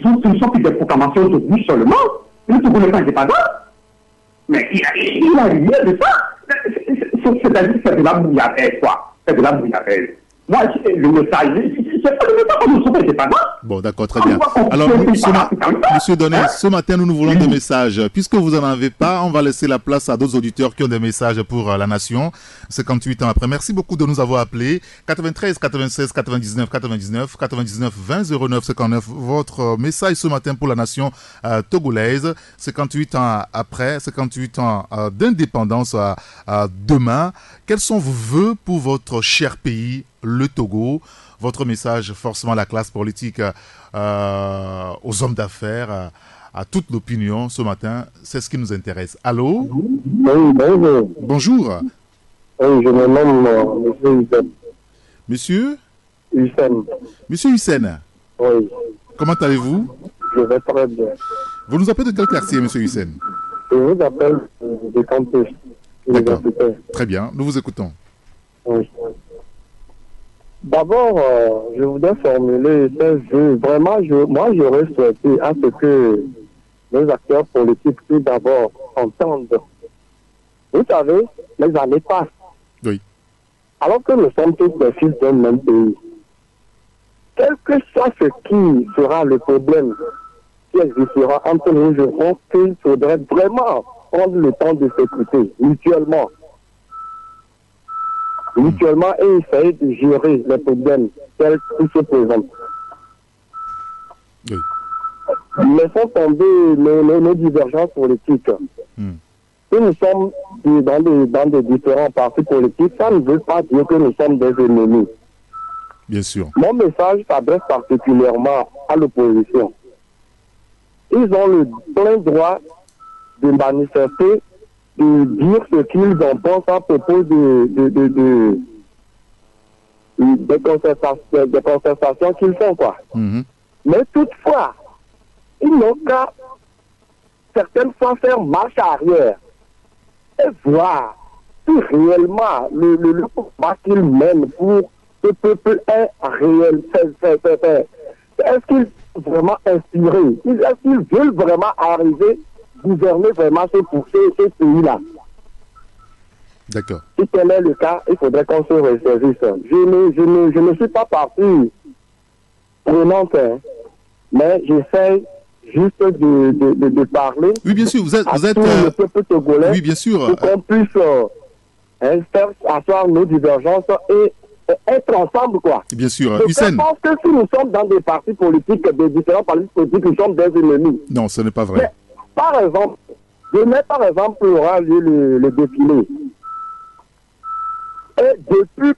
Ce ne sont plus des proclamations de vous seulement. Le Togo n'est pas indépendant. Mais il n'y a rien de ça. C'est-à-dire que c'est de la bouillabaisse, quoi. C'est de la bouillabaisse. Moi, le message, c'est pas le message que nous sommes indépendants. Bon, d'accord, très bien. Alors, monsieur Donné, ce matin, nous voulons des messages. Puisque vous n'en avez pas, on va laisser la place à d'autres auditeurs qui ont des messages pour la nation, 58 ans après. Merci beaucoup de nous avoir appelés. 93 96 99 99 99 20 09 59. Votre message ce matin pour la nation togolaise, 58 ans après, 58 ans d'indépendance demain. Quels sont vos vœux pour votre cher pays, le Togo? Votre message, forcément, à la classe politique, aux hommes d'affaires, à toute l'opinion ce matin, c'est ce qui nous intéresse. Allô? Oui, bonjour. Bonjour. Oui, je me nomme Monsieur Hussein. Monsieur? Hussein. Monsieur Hussein. Oui. Comment allez-vous? Je vais très bien. Vous nous appelez de quel quartier, Monsieur Hussein? Je vous appelle de campus. D'accord. Très bien, nous vous écoutons. Oui. D'abord, je voudrais formuler ce vœu. Vraiment, moi, j'aurais souhaité à ce que les acteurs politiques, tout d'abord, entendent. Vous savez, les années passent. Oui. Alors que nous sommes tous des fils d'un même pays. Quel que soit ce qui sera le problème qui existera entre nous, je pense qu'il faudrait vraiment prendre le temps de s'écouter mutuellement. Mutuellement et essayer de gérer les problèmes tels qu'ils se présentent. Oui. Laissons tomber nos divergences politiques. Si nous sommes dans des différents partis politiques, ça ne veut pas dire que nous sommes des ennemis. Bien sûr. Mon message s'adresse particulièrement à l'opposition. Ils ont le plein droit de manifester, de dire ce qu'ils en pensent à propos des concertations qu'ils font, quoi. Mais toutefois, ils n'ont qu'à certaines fois faire marche arrière et voir si réellement le combat qu'ils mènent pour ce peuple est réel. Est-ce qu'ils sont vraiment inspirés? Est-ce qu'ils veulent vraiment arriver, gouverner vraiment ce pays-là? D'accord. Si tel est le cas, il faudrait qu'on se ressaisisse. Je ne suis pas parti prenante, mais j'essaie juste de parler. Oui, bien sûr, vous êtes le peuple togolais. Oui, bien sûr. Pour qu'on puisse faire asseoir nos divergences et être ensemble, quoi. Bien sûr. Je pense que si nous sommes dans des partis politiques, des différents partis politiques, nous sommes des ennemis. Non, ce n'est pas vrai. Mais, par exemple, aura lieu le défilé. Et depuis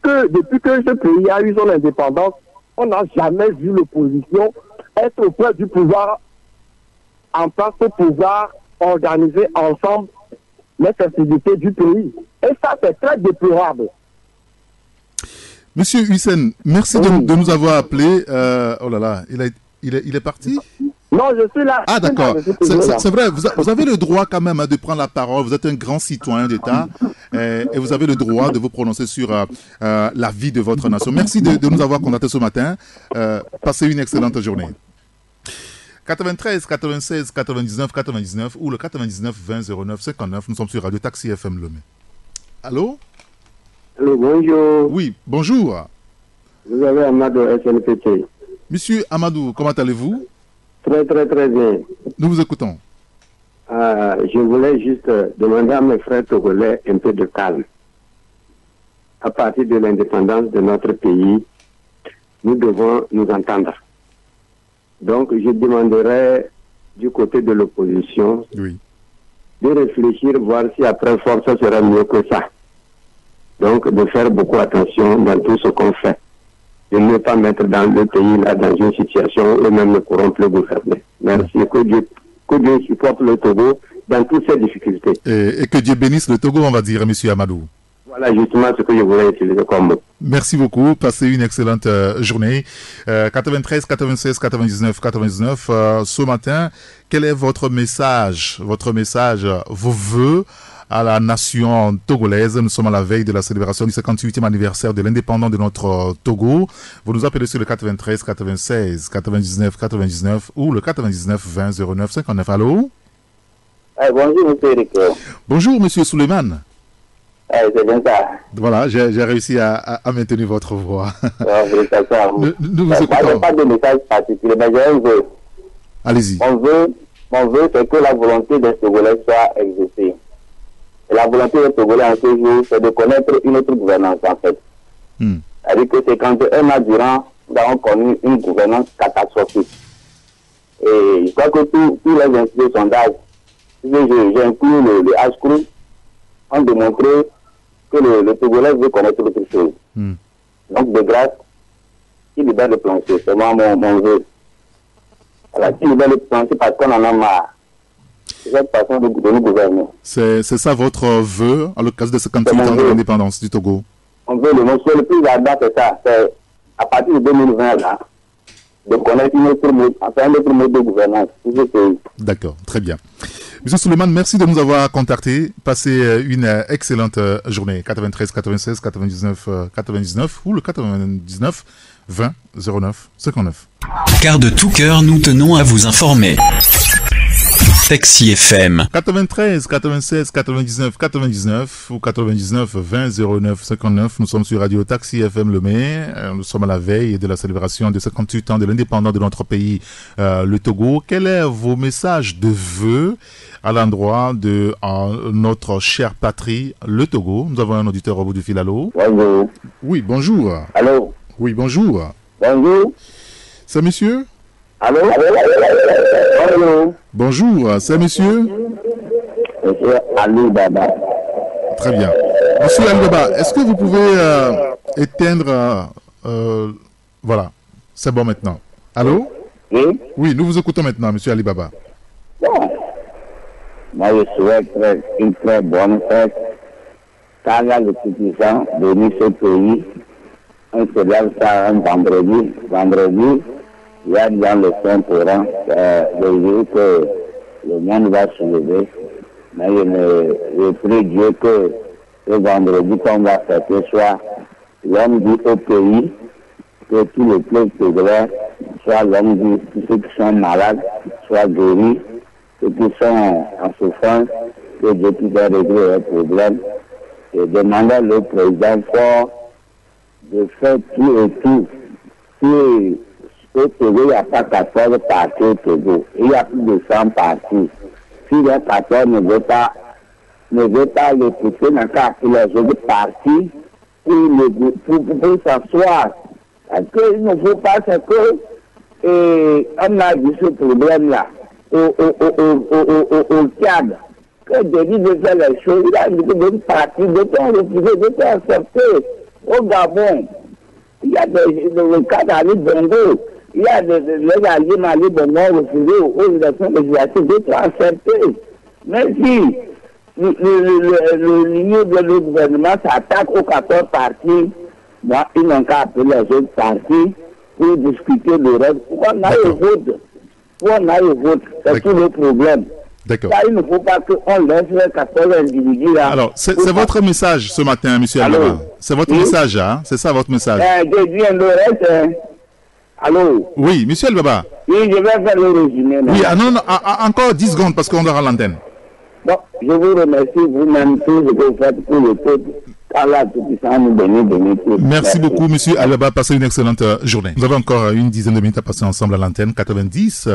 que ce pays a eu son indépendance, on n'a jamais vu l'opposition être auprès du pouvoir en place pour pouvoir organiser ensemble les festivités du pays. Et ça, c'est très déplorable. Monsieur Hussein, merci de nous avoir appelé. Oh là là, il est parti? Non, je suis là. Ah d'accord, c'est vrai, vous avez le droit quand même de prendre la parole, vous êtes un grand citoyen d'État et vous avez le droit de vous prononcer sur la vie de votre nation. Merci de nous avoir contactés ce matin. Passez une excellente journée. 93 96 99 99 ou le 99 20 09 59, nous sommes sur Radio Taxi FM Lomé. Allô? Allô, bonjour. Oui, bonjour. Vous avez Amadou SNPT. Monsieur Amadou, comment allez-vous? Très, très, très bien. Nous vous écoutons. Je voulais juste demander à mes frères togolais un peu de calme. À partir de l'indépendance de notre pays, nous devons nous entendre. Donc, je demanderai du côté de l'opposition de réfléchir, voir si après force, ça sera mieux que ça. Donc, de faire beaucoup attention dans tout ce qu'on fait. De ne pas mettre dans le pays là dans une situation où même ne pourront plus gouverner. Merci. Que Dieu supporte le Togo dans toutes ces difficultés. Et que Dieu bénisse le Togo, on va dire, monsieur Amadou. Voilà justement ce que je voulais utiliser comme mot. Merci beaucoup. Passez une excellente journée. 93 96 99 99. Ce matin, quel est votre message? Vos vœux à la nation togolaise. Nous sommes à la veille de la célébration du 58e anniversaire de l'indépendance de notre Togo. Vous nous appelez sur le 93 96 99 99 ou le 99 20 09 59. Allô? Bonjour, monsieur Eric. Bonjour, monsieur Suleiman. C'est bien ça. Voilà, j'ai réussi à maintenir votre voix. Nous vous écoutons. Moi, je n'ai pas de message particulier, mais j'ai un vœu. Allez-y. Mon vœu, c'est que la volonté des Togolais soit exaucée. Et la volonté des Togolais en ce jour, c'est de connaître une autre gouvernance, en fait. C'est-à-dire que c'est quand un an durant, nous avons connu une gouvernance catastrophique. Et je crois que tous les instituts de sondage, j'ai inclus le HCRU, ont démontré que le Togolais veut connaître autre chose. Donc, de grâce, il libère le plancher. C'est moi mon vœu. Voilà, il libère le plancher parce qu'on en a marre. C'est cette façon de nous gouverner. C'est ça votre vœu à l'occasion de 58 ans de l'indépendance du Togo? On veut le le plus ardent, c'est ça. C'est à partir de 2020, là, de connaître un autre mode de gouvernance pour ce pays. D'accord, très bien. Monsieur Suleiman, merci de nous avoir contactés. Passez une excellente journée. 93 96 99 99 ou le 99 20 09 59. Car de tout cœur, nous tenons à vous informer. Taxi FM. 93 96 99 99 ou 99 20 09 59. Nous sommes sur Radio Taxi FM Lomé. Nous sommes à la veille de la célébration des 58 ans de l'indépendance de notre pays, le Togo. Quel est vos messages de vœux à l'endroit de notre chère patrie, le Togo? Nous avons un auditeur au bout du fil. Allô? Bonjour. Oui, bonjour. Allô? Oui, bonjour. Bonjour. C'est monsieur? Allô? Allô? Bonjour, c'est monsieur? Monsieur Ali Baba. Très bien. Monsieur Ali Baba, est-ce que vous pouvez éteindre... voilà, c'est bon maintenant. Allô? Oui? Oui, nous vous écoutons maintenant, monsieur Ali Baba. Bon. Moi, je souhaite une très bonne fête. Car là, le citoyen de ce pays, on se lève ça un vendredi. Vendredi, il y a dans le Saint-Coran le jour que le monde va se lever. Mais je prie Dieu que le vendredi qu'on va fêter soit l'homme dit au pays, que tous les peuples togolais, soit l'homme dit, tous ceux qui sont malades, soient guéris, ceux qui sont en souffrance, que Dieu puisse régler leurs problèmes. et demandait le président fort de faire tout et tout. Si au Togo, il n'y a pas 14 partis au Togo, il y a plus de 100 partis. Si les 14 ne veulent pas l'écouter, dans le cas pour les autres partis, pour s'asseoir. Parce qu'il ne faut pas, c'est que on a vu ce problème-là au Tchad. Que Denis de faire les choses, il a dit que parti, d'autres ont refusé, d'autres ont accepté. Au Gabon, il y a le cas d'Ali Bongo, il y a les alliés Mali Bongo refusés aux élections législatives, d'autres ont accepté. Mais si l'union de le gouvernement s'attaque aux 14 partis, moi, ils n'ont qu'à appeler les autres partis pour discuter le reste. Pourquoi on a eu vote? C'est tout le problème. D'accord. Là, il ne faut pas qu'on laisse les 14 individus là. Alors, c'est votre message ce matin, monsieur Alaba. C'est votre message, hein? C'est ça votre message? Je dis le reste. Allô? Oui, monsieur Alba. Oui, je vais faire le résumé. Oui, encore 10 secondes parce qu'on doit rendre l'antenne. Bon, je vous remercie vous-même tout ce que vous faites pour le peuple. Merci beaucoup, monsieur Alaba. Passez une excellente journée. Nous avons encore une dizaine de minutes à passer ensemble à l'antenne. 93,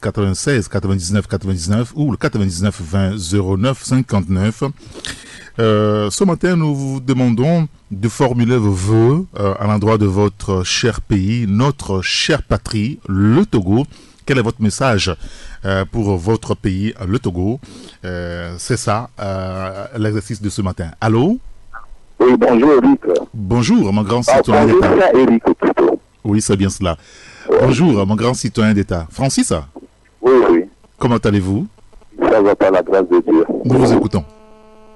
96, 99 ou le 99 20 09 59. Ce matin, nous vous demandons de formuler vos vœux à l'endroit de votre cher pays, notre chère patrie, le Togo. Quel est votre message pour votre pays, le Togo? C'est ça, l'exercice de ce matin. Allô? Oui, bonjour Eric. Bonjour, mon grand citoyen d'État. Bonjour Eric, plutôt. Oui, c'est bien cela. Bonjour, mon grand citoyen d'État. Francis? Oui, oui. Comment allez-vous? Ça va par la grâce de Dieu. Nous vous écoutons.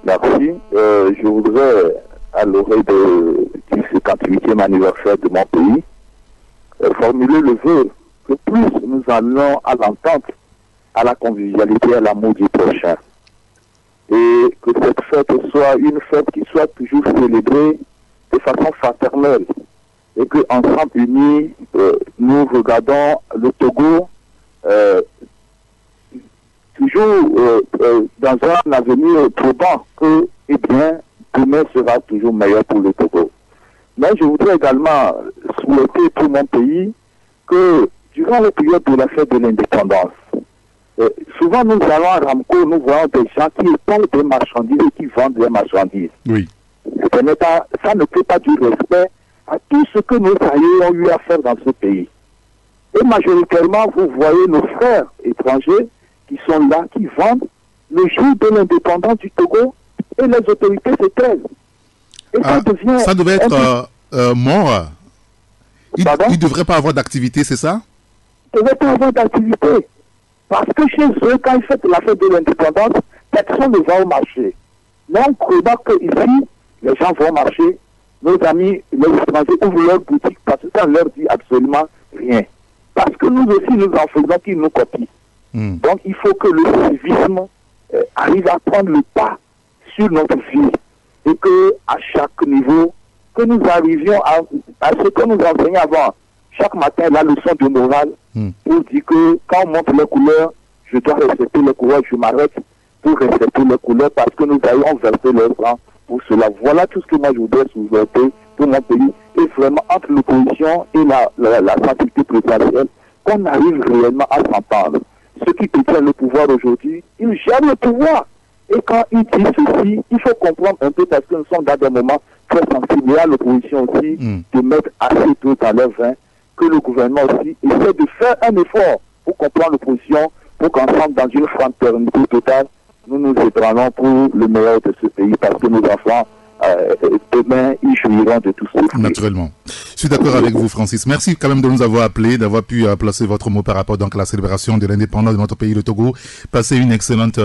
Merci. Je voudrais, à l'orée du 58e anniversaire de mon pays, formuler le vœu que plus nous allons à l'entente, à la convivialité, à l'amour du prochain. Et que cette fête soit une fête qui soit toujours célébrée de façon fraternelle. Et qu'ensemble unis, nous regardons le Togo toujours dans un avenir probant que, eh bien, demain sera toujours meilleur pour le Togo. Mais je voudrais également souhaiter pour mon pays que durant la période de la fête de l'indépendance, souvent nous allons à Ramco, nous voyons des gens qui étendent des marchandises et qui vendent des marchandises. Oui. Ça ne fait pas du respect à tout ce que nos aïeux ont eu à faire dans ce pays. Et majoritairement, vous voyez nos frères étrangers qui sont là, qui vendent le jour de l'indépendance du Togo et les autorités se taisent. Et ça devait être mort. Il ne devrait pas avoir d'activité, c'est ça? Il ne devrait pas avoir d'activité. Parce que chez eux, quand ils fêtent la fête de l'indépendance, personne ne va au marché. Mais on croit qu'ici, les gens vont marcher, nos amis, les étrangers ouvrent leur boutique parce que ça ne leur dit absolument rien. Parce que nous aussi, nous en faisons qu'ils nous copient. Donc, il faut que le civisme arrive à prendre le pas sur notre vie. Et que, à chaque niveau, que nous arrivions à ce que nous enseignons avant. Chaque matin, la leçon de morale, pour dire que quand on montre les couleurs, je dois respecter les couleurs, je m'arrête pour respecter les couleurs parce que nous allons verser leur sang pour cela. Voilà tout ce que moi je voudrais souhaiter pour mon pays. Et vraiment, entre l'opposition et la sensibilité présidentielle, qu'on arrive réellement à s'entendre. Ceux qui détiennent le pouvoir aujourd'hui, ils gèrent le pouvoir. Et quand ils disent ceci, il faut comprendre un peu parce que nous sommes dans des moments très sensibles. Et à l'opposition aussi, de mettre assez d'eau dans leur vin, que le gouvernement aussi essaie de faire un effort pour comprendre l'opposition, pour qu'ensemble, dans une fraternité totale, nous nous ébranlons pour le meilleur de ce pays, parce que nos enfants, demain, ils jouiront de tout ça. Naturellement. Je suis d'accord avec vous, Francis. Merci quand même de nous avoir appelés, d'avoir pu placer votre mot par rapport donc à la célébration de l'indépendance de notre pays, le Togo. Passez une excellente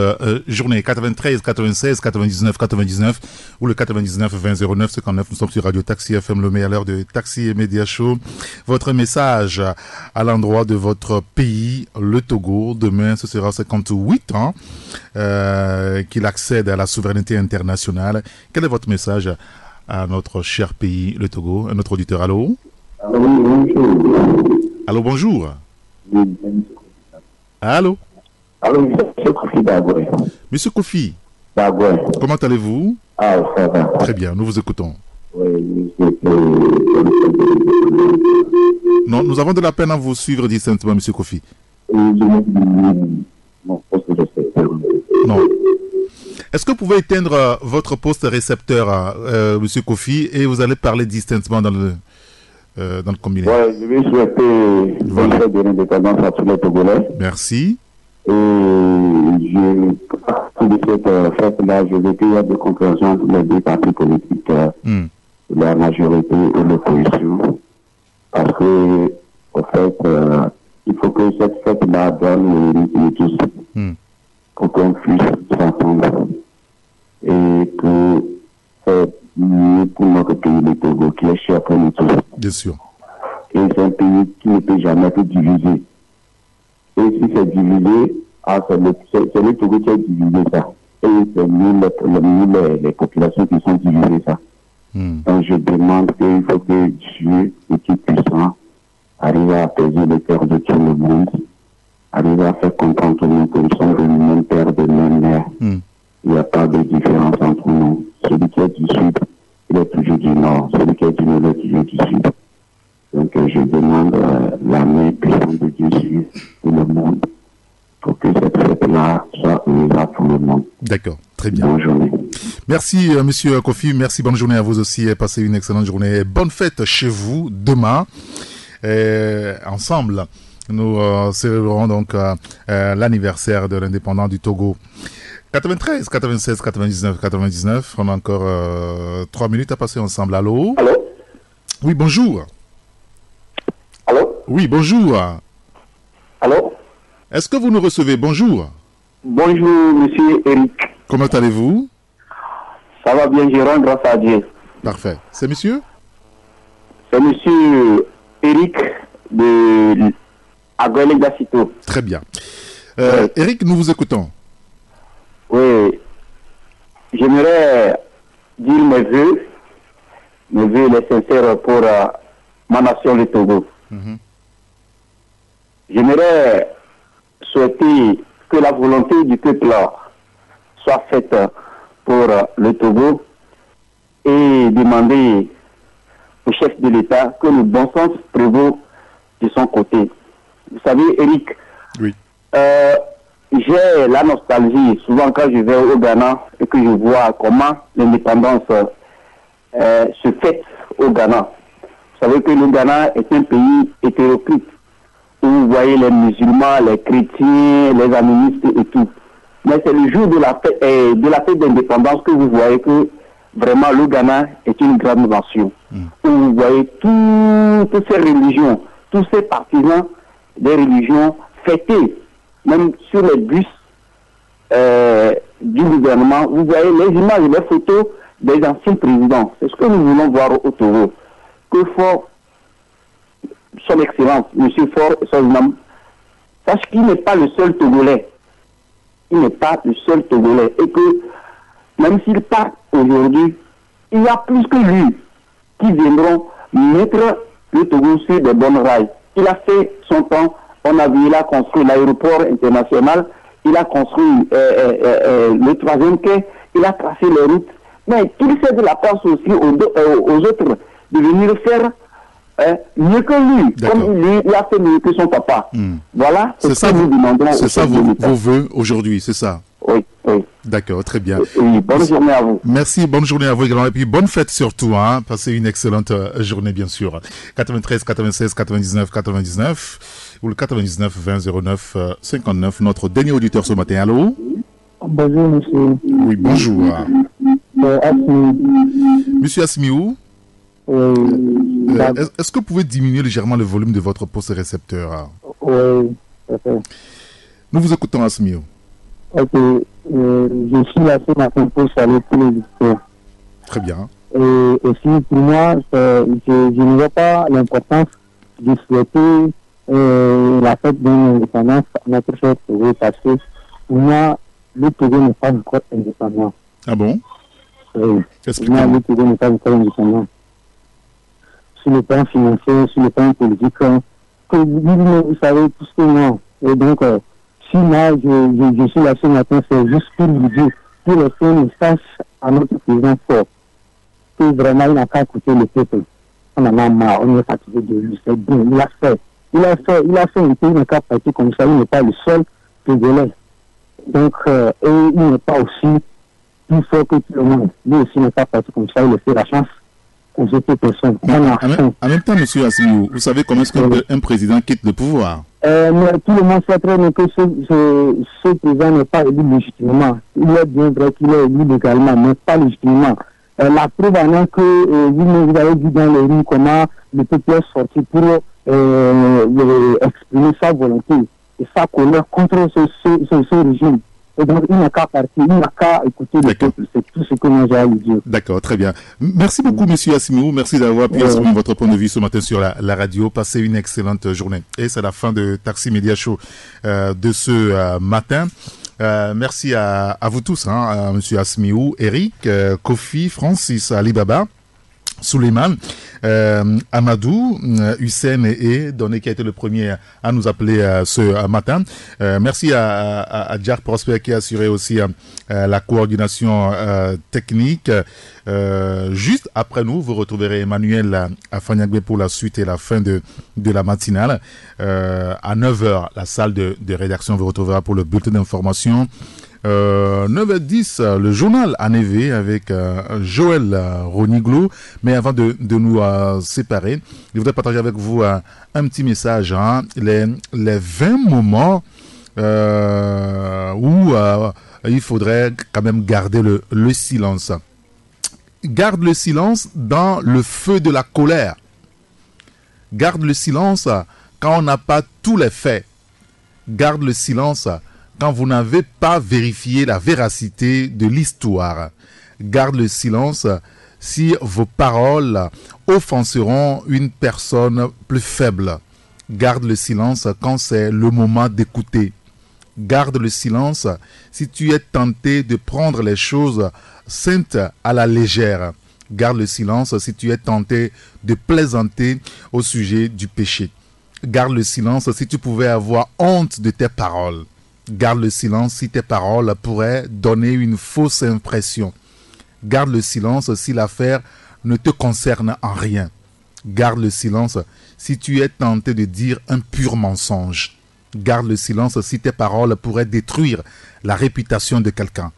journée. 93, 96, 99, 99 ou le 99 20 09 59. Nous sommes sur Radio Taxi FM, le meilleur de Taxi et Média Show. Votre message à l'endroit de votre pays, le Togo. Demain, ce sera 58 ans qu'il accède à la souveraineté internationale. Quel est votre message à notre cher pays, le Togo? Un autre auditeur, allô? Allô, bonjour. Allô? Allô, Monsieur Kofi d'abord. Monsieur Kofi. Comment allez-vous? Ah, ça va. Très bien, nous vous écoutons. Oui, non, nous avons de la peine à vous suivre distinctement, M. Kofi. Non. Est-ce que vous pouvez éteindre votre poste récepteur, M. Kofi, et vous allez parler distinctement dans le combiné? Oui, je vais souhaiter bonne fête de l'indépendance à tous les Togolais. Merci. Et de cette fête-là, je veux qu'il y ait de compréhension entre les deux partis politiques, la majorité et l'opposition. Parce que, au fait, il faut que cette fête-là donne le rythme de tous. Pour qu'on puisse s'entendre. Et que c'est mieux pour notre pays, le Togo, qui est cher pour nous tous. Bien sûr. Et c'est un pays qui ne peut jamais être divisé. Et si c'est divisé, c'est le Togo qui est divisé, ça. Et c'est nous, les populations qui sont divisées, ça. Donc je demande qu'il faut que Dieu, le Tout-Puissant, arrive à apaiser le cœur de tout le monde, arrive à faire comprendre tout le monde que nous sommes de même père, de même mère. Il n'y a pas de différence entre nous. Celui qui est du Sud, il est toujours du Nord. Celui qui est du Nord, il est toujours du Sud. Donc je demande la main puissante de Dieu sur tout le monde pour que cette fête-là soit heureuse pour le monde. D'accord, très bien. Bonne journée. Merci Monsieur Kofi, merci, bonne journée à vous aussi et passez une excellente journée. Bonne fête chez vous demain. Ensemble, nous célébrerons donc l'anniversaire de l'indépendance du Togo. 93, 96, 99, 99. On a encore 3 minutes à passer ensemble. Allô? Allô? Oui, bonjour. Allô? Oui, bonjour. Allô? Est-ce que vous nous recevez? Bonjour. Bonjour, monsieur Eric. Comment allez-vous? Ça va bien, Jérôme, grâce à Dieu. Parfait. C'est monsieur? C'est monsieur Eric de Aguelé Gacito. Très bien. Eric, nous vous écoutons. Oui. J'aimerais dire mes vœux les sincères pour ma nation, le Togo. J'aimerais souhaiter que la volonté du peuple soit faite pour le Togo et demander au chef de l'État que le bon sens prévaut de son côté. Vous savez, Eric, oui. J'ai la nostalgie, souvent quand je vais au Ghana et que je vois comment l'indépendance se fête au Ghana. Vous savez que le Ghana est un pays hétéroclite, où vous voyez les musulmans, les chrétiens, les animistes et tout. Mais c'est le jour de la fête d'indépendance que vous voyez que vraiment le Ghana est une grande nation. Où vous voyez toutes ces religions, tous ces partisans des religions fêtés, même sur les bus du gouvernement. Vous voyez les images, les photos des anciens présidents. C'est ce que nous voulons voir au Togo. Que Fort, son Excellence, M. Fort et son nom, sache qu'il n'est pas le seul Togolais. Il n'est pas le seul Togolais. Et que même s'il part aujourd'hui, il y a plus que lui qui viendront mettre le Togo sur de bonnes rails. Il a fait son temps. On a vu, il a construit l'aéroport international, il a construit le 3e quai, il a tracé les routes. Mais qu'il fait de la place aussi aux autres de venir faire mieux que lui, comme lui, il a fait mieux que son papa. Voilà, c'est ça, nous demandons. C'est ça vos vœux aujourd'hui, c'est ça? Oui, oui. D'accord, très bien. Oui, bonne journée à vous. Merci, bonne journée à vous également. Et puis bonne fête surtout, hein. Passez une excellente journée, bien sûr. 93, 96, 99, 99 ou le 99 20 09 59. Notre dernier auditeur ce matin. Allô? Bonjour, monsieur. Oui, bonjour. Assimi. Monsieur Assimiou? Est-ce que vous pouvez diminuer légèrement le volume de votre poste récepteur? Oui, parfait. Nous vous écoutons, Assimiou. Ok, je suis là ce matin pour saluer tous les visiteurs. Très bien. Et aussi, pour moi, je ne vois pas l'importance de souhaiter la fête de l'indépendance à notre cher Togo, parce que pour moi, le Togo n'est pas encore indépendant. Ah bon? Oui. Pour moi, le Togo n'est pas encore indépendant. Sur le plan financier, sur le plan politique, vous savez tout ce que moi. Et donc, si moi, je suis là ce matin, c'est juste pour vous dire pour laisser un message à notre président fort que vraiment il n'a pas écouté le peuple. On en a marre, on est fatigué de lui, c'est bien, il a fait un peu, il n'a pas parti comme ça, il n'est pas le seul Togolais. Donc, et il n'est pas aussi plus fort que tout le monde. Lui aussi n'est pas parti comme ça, il a fait la chance aux autres personnes. En même temps, M. Assimiou, vous savez comment est-ce qu'un président quitte le pouvoir? Mais tout le monde sait très bien que ce président n'est pas élu légitimement. Il est bien vrai qu'il est élu légalement, mais pas légitimement. La preuve en est que vous avez vu dans les rues comment le peuple est sorti pour exprimer sa volonté et sa colère contre ce régime. Et donc, il n'a qu'à partir, il n'a qu'à écouter le peuple. C'est tout ce que moi j'ai à lui dire. D'accord, très bien. Merci beaucoup, M. Assimiou. Merci d'avoir pu exprimer votre point de vue ce matin sur la radio. Passez une excellente journée. Et c'est la fin de Taxi Media Show de ce matin. Merci à vous tous, à M. Assimiou, Eric, Kofi, Francis, Alibaba, Suleiman, Amadou, Hussein et Donné qui a été le premier à nous appeler ce matin. Merci à Jack Prosper qui a assuré aussi la coordination technique. Juste après nous, vous retrouverez Emmanuel Afanyagbe pour la suite et la fin de la matinale. À 9h, la salle de rédaction vous retrouvera pour le bulletin d'information. 9h10, le journal à Névé avec Joël Roniglo. Mais avant de nous séparer, je voudrais partager avec vous un petit message. Les 20 moments où il faudrait quand même garder le silence. Garde le silence dans le feu de la colère. Garde le silence quand on n'a pas tous les faits. Garde le silence quand vous n'avez pas vérifié la véracité de l'histoire. Garde le silence si vos paroles offenseront une personne plus faible. Garde le silence quand c'est le moment d'écouter. Garde le silence si tu es tenté de prendre les choses saintes à la légère. Garde le silence si tu es tenté de plaisanter au sujet du péché. Garde le silence si tu pouvais avoir honte de tes paroles. Garde le silence si tes paroles pourraient donner une fausse impression. Garde le silence si l'affaire ne te concerne en rien. Garde le silence si tu es tenté de dire un pur mensonge. Garde le silence si tes paroles pourraient détruire la réputation de quelqu'un.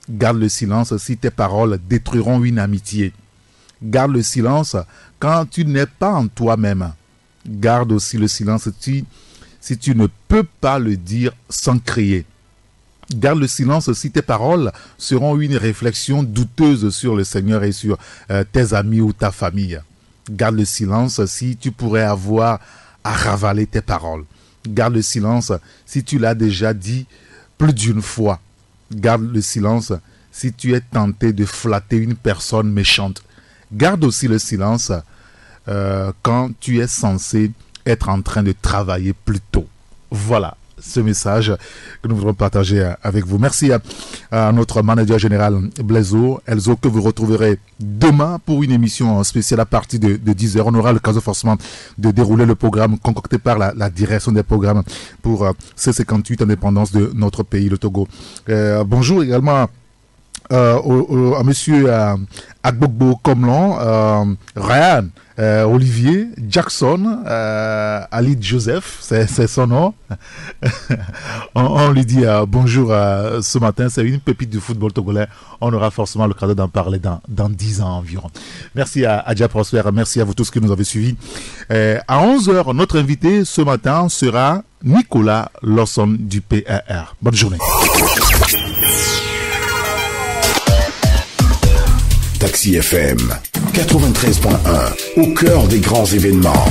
Garde le silence si tes paroles détruiront une amitié. Garde le silence quand tu n'es pas en toi-même. Garde aussi le silence si tu ne peux pas le dire sans crier. Garde le silence si tes paroles seront une réflexion douteuse sur le Seigneur et sur tes amis ou ta famille. Garde le silence si tu pourrais avoir à ravaler tes paroles. Garde le silence si tu l'as déjà dit plus d'une fois. Garde le silence si tu es tenté de flatter une personne méchante. Garde aussi le silence quand tu es censé être en train de travailler plus tôt. Voilà ce message que nous voudrons partager avec vous. Merci à notre manager général Blaiseau, Elzo, que vous retrouverez demain pour une émission spéciale à partir de 10h. On aura l'occasion forcément de dérouler le programme concocté par la direction des programmes pour C58 indépendance de notre pays, le Togo. Bonjour également à monsieur Agbogbo Komlon, Ryan, Olivier, Jackson, Ali Joseph, c'est son nom. on lui dit bonjour ce matin, c'est une pépite du football togolais. On aura forcément l'occasion d'en parler dans 10 ans environ. Merci à Adja Prosper, merci à vous tous qui nous avez suivis. À 11h, notre invité ce matin sera Nicolas Lawson du PRR. Bonne journée. Taxi FM 93.1, au cœur des grands événements.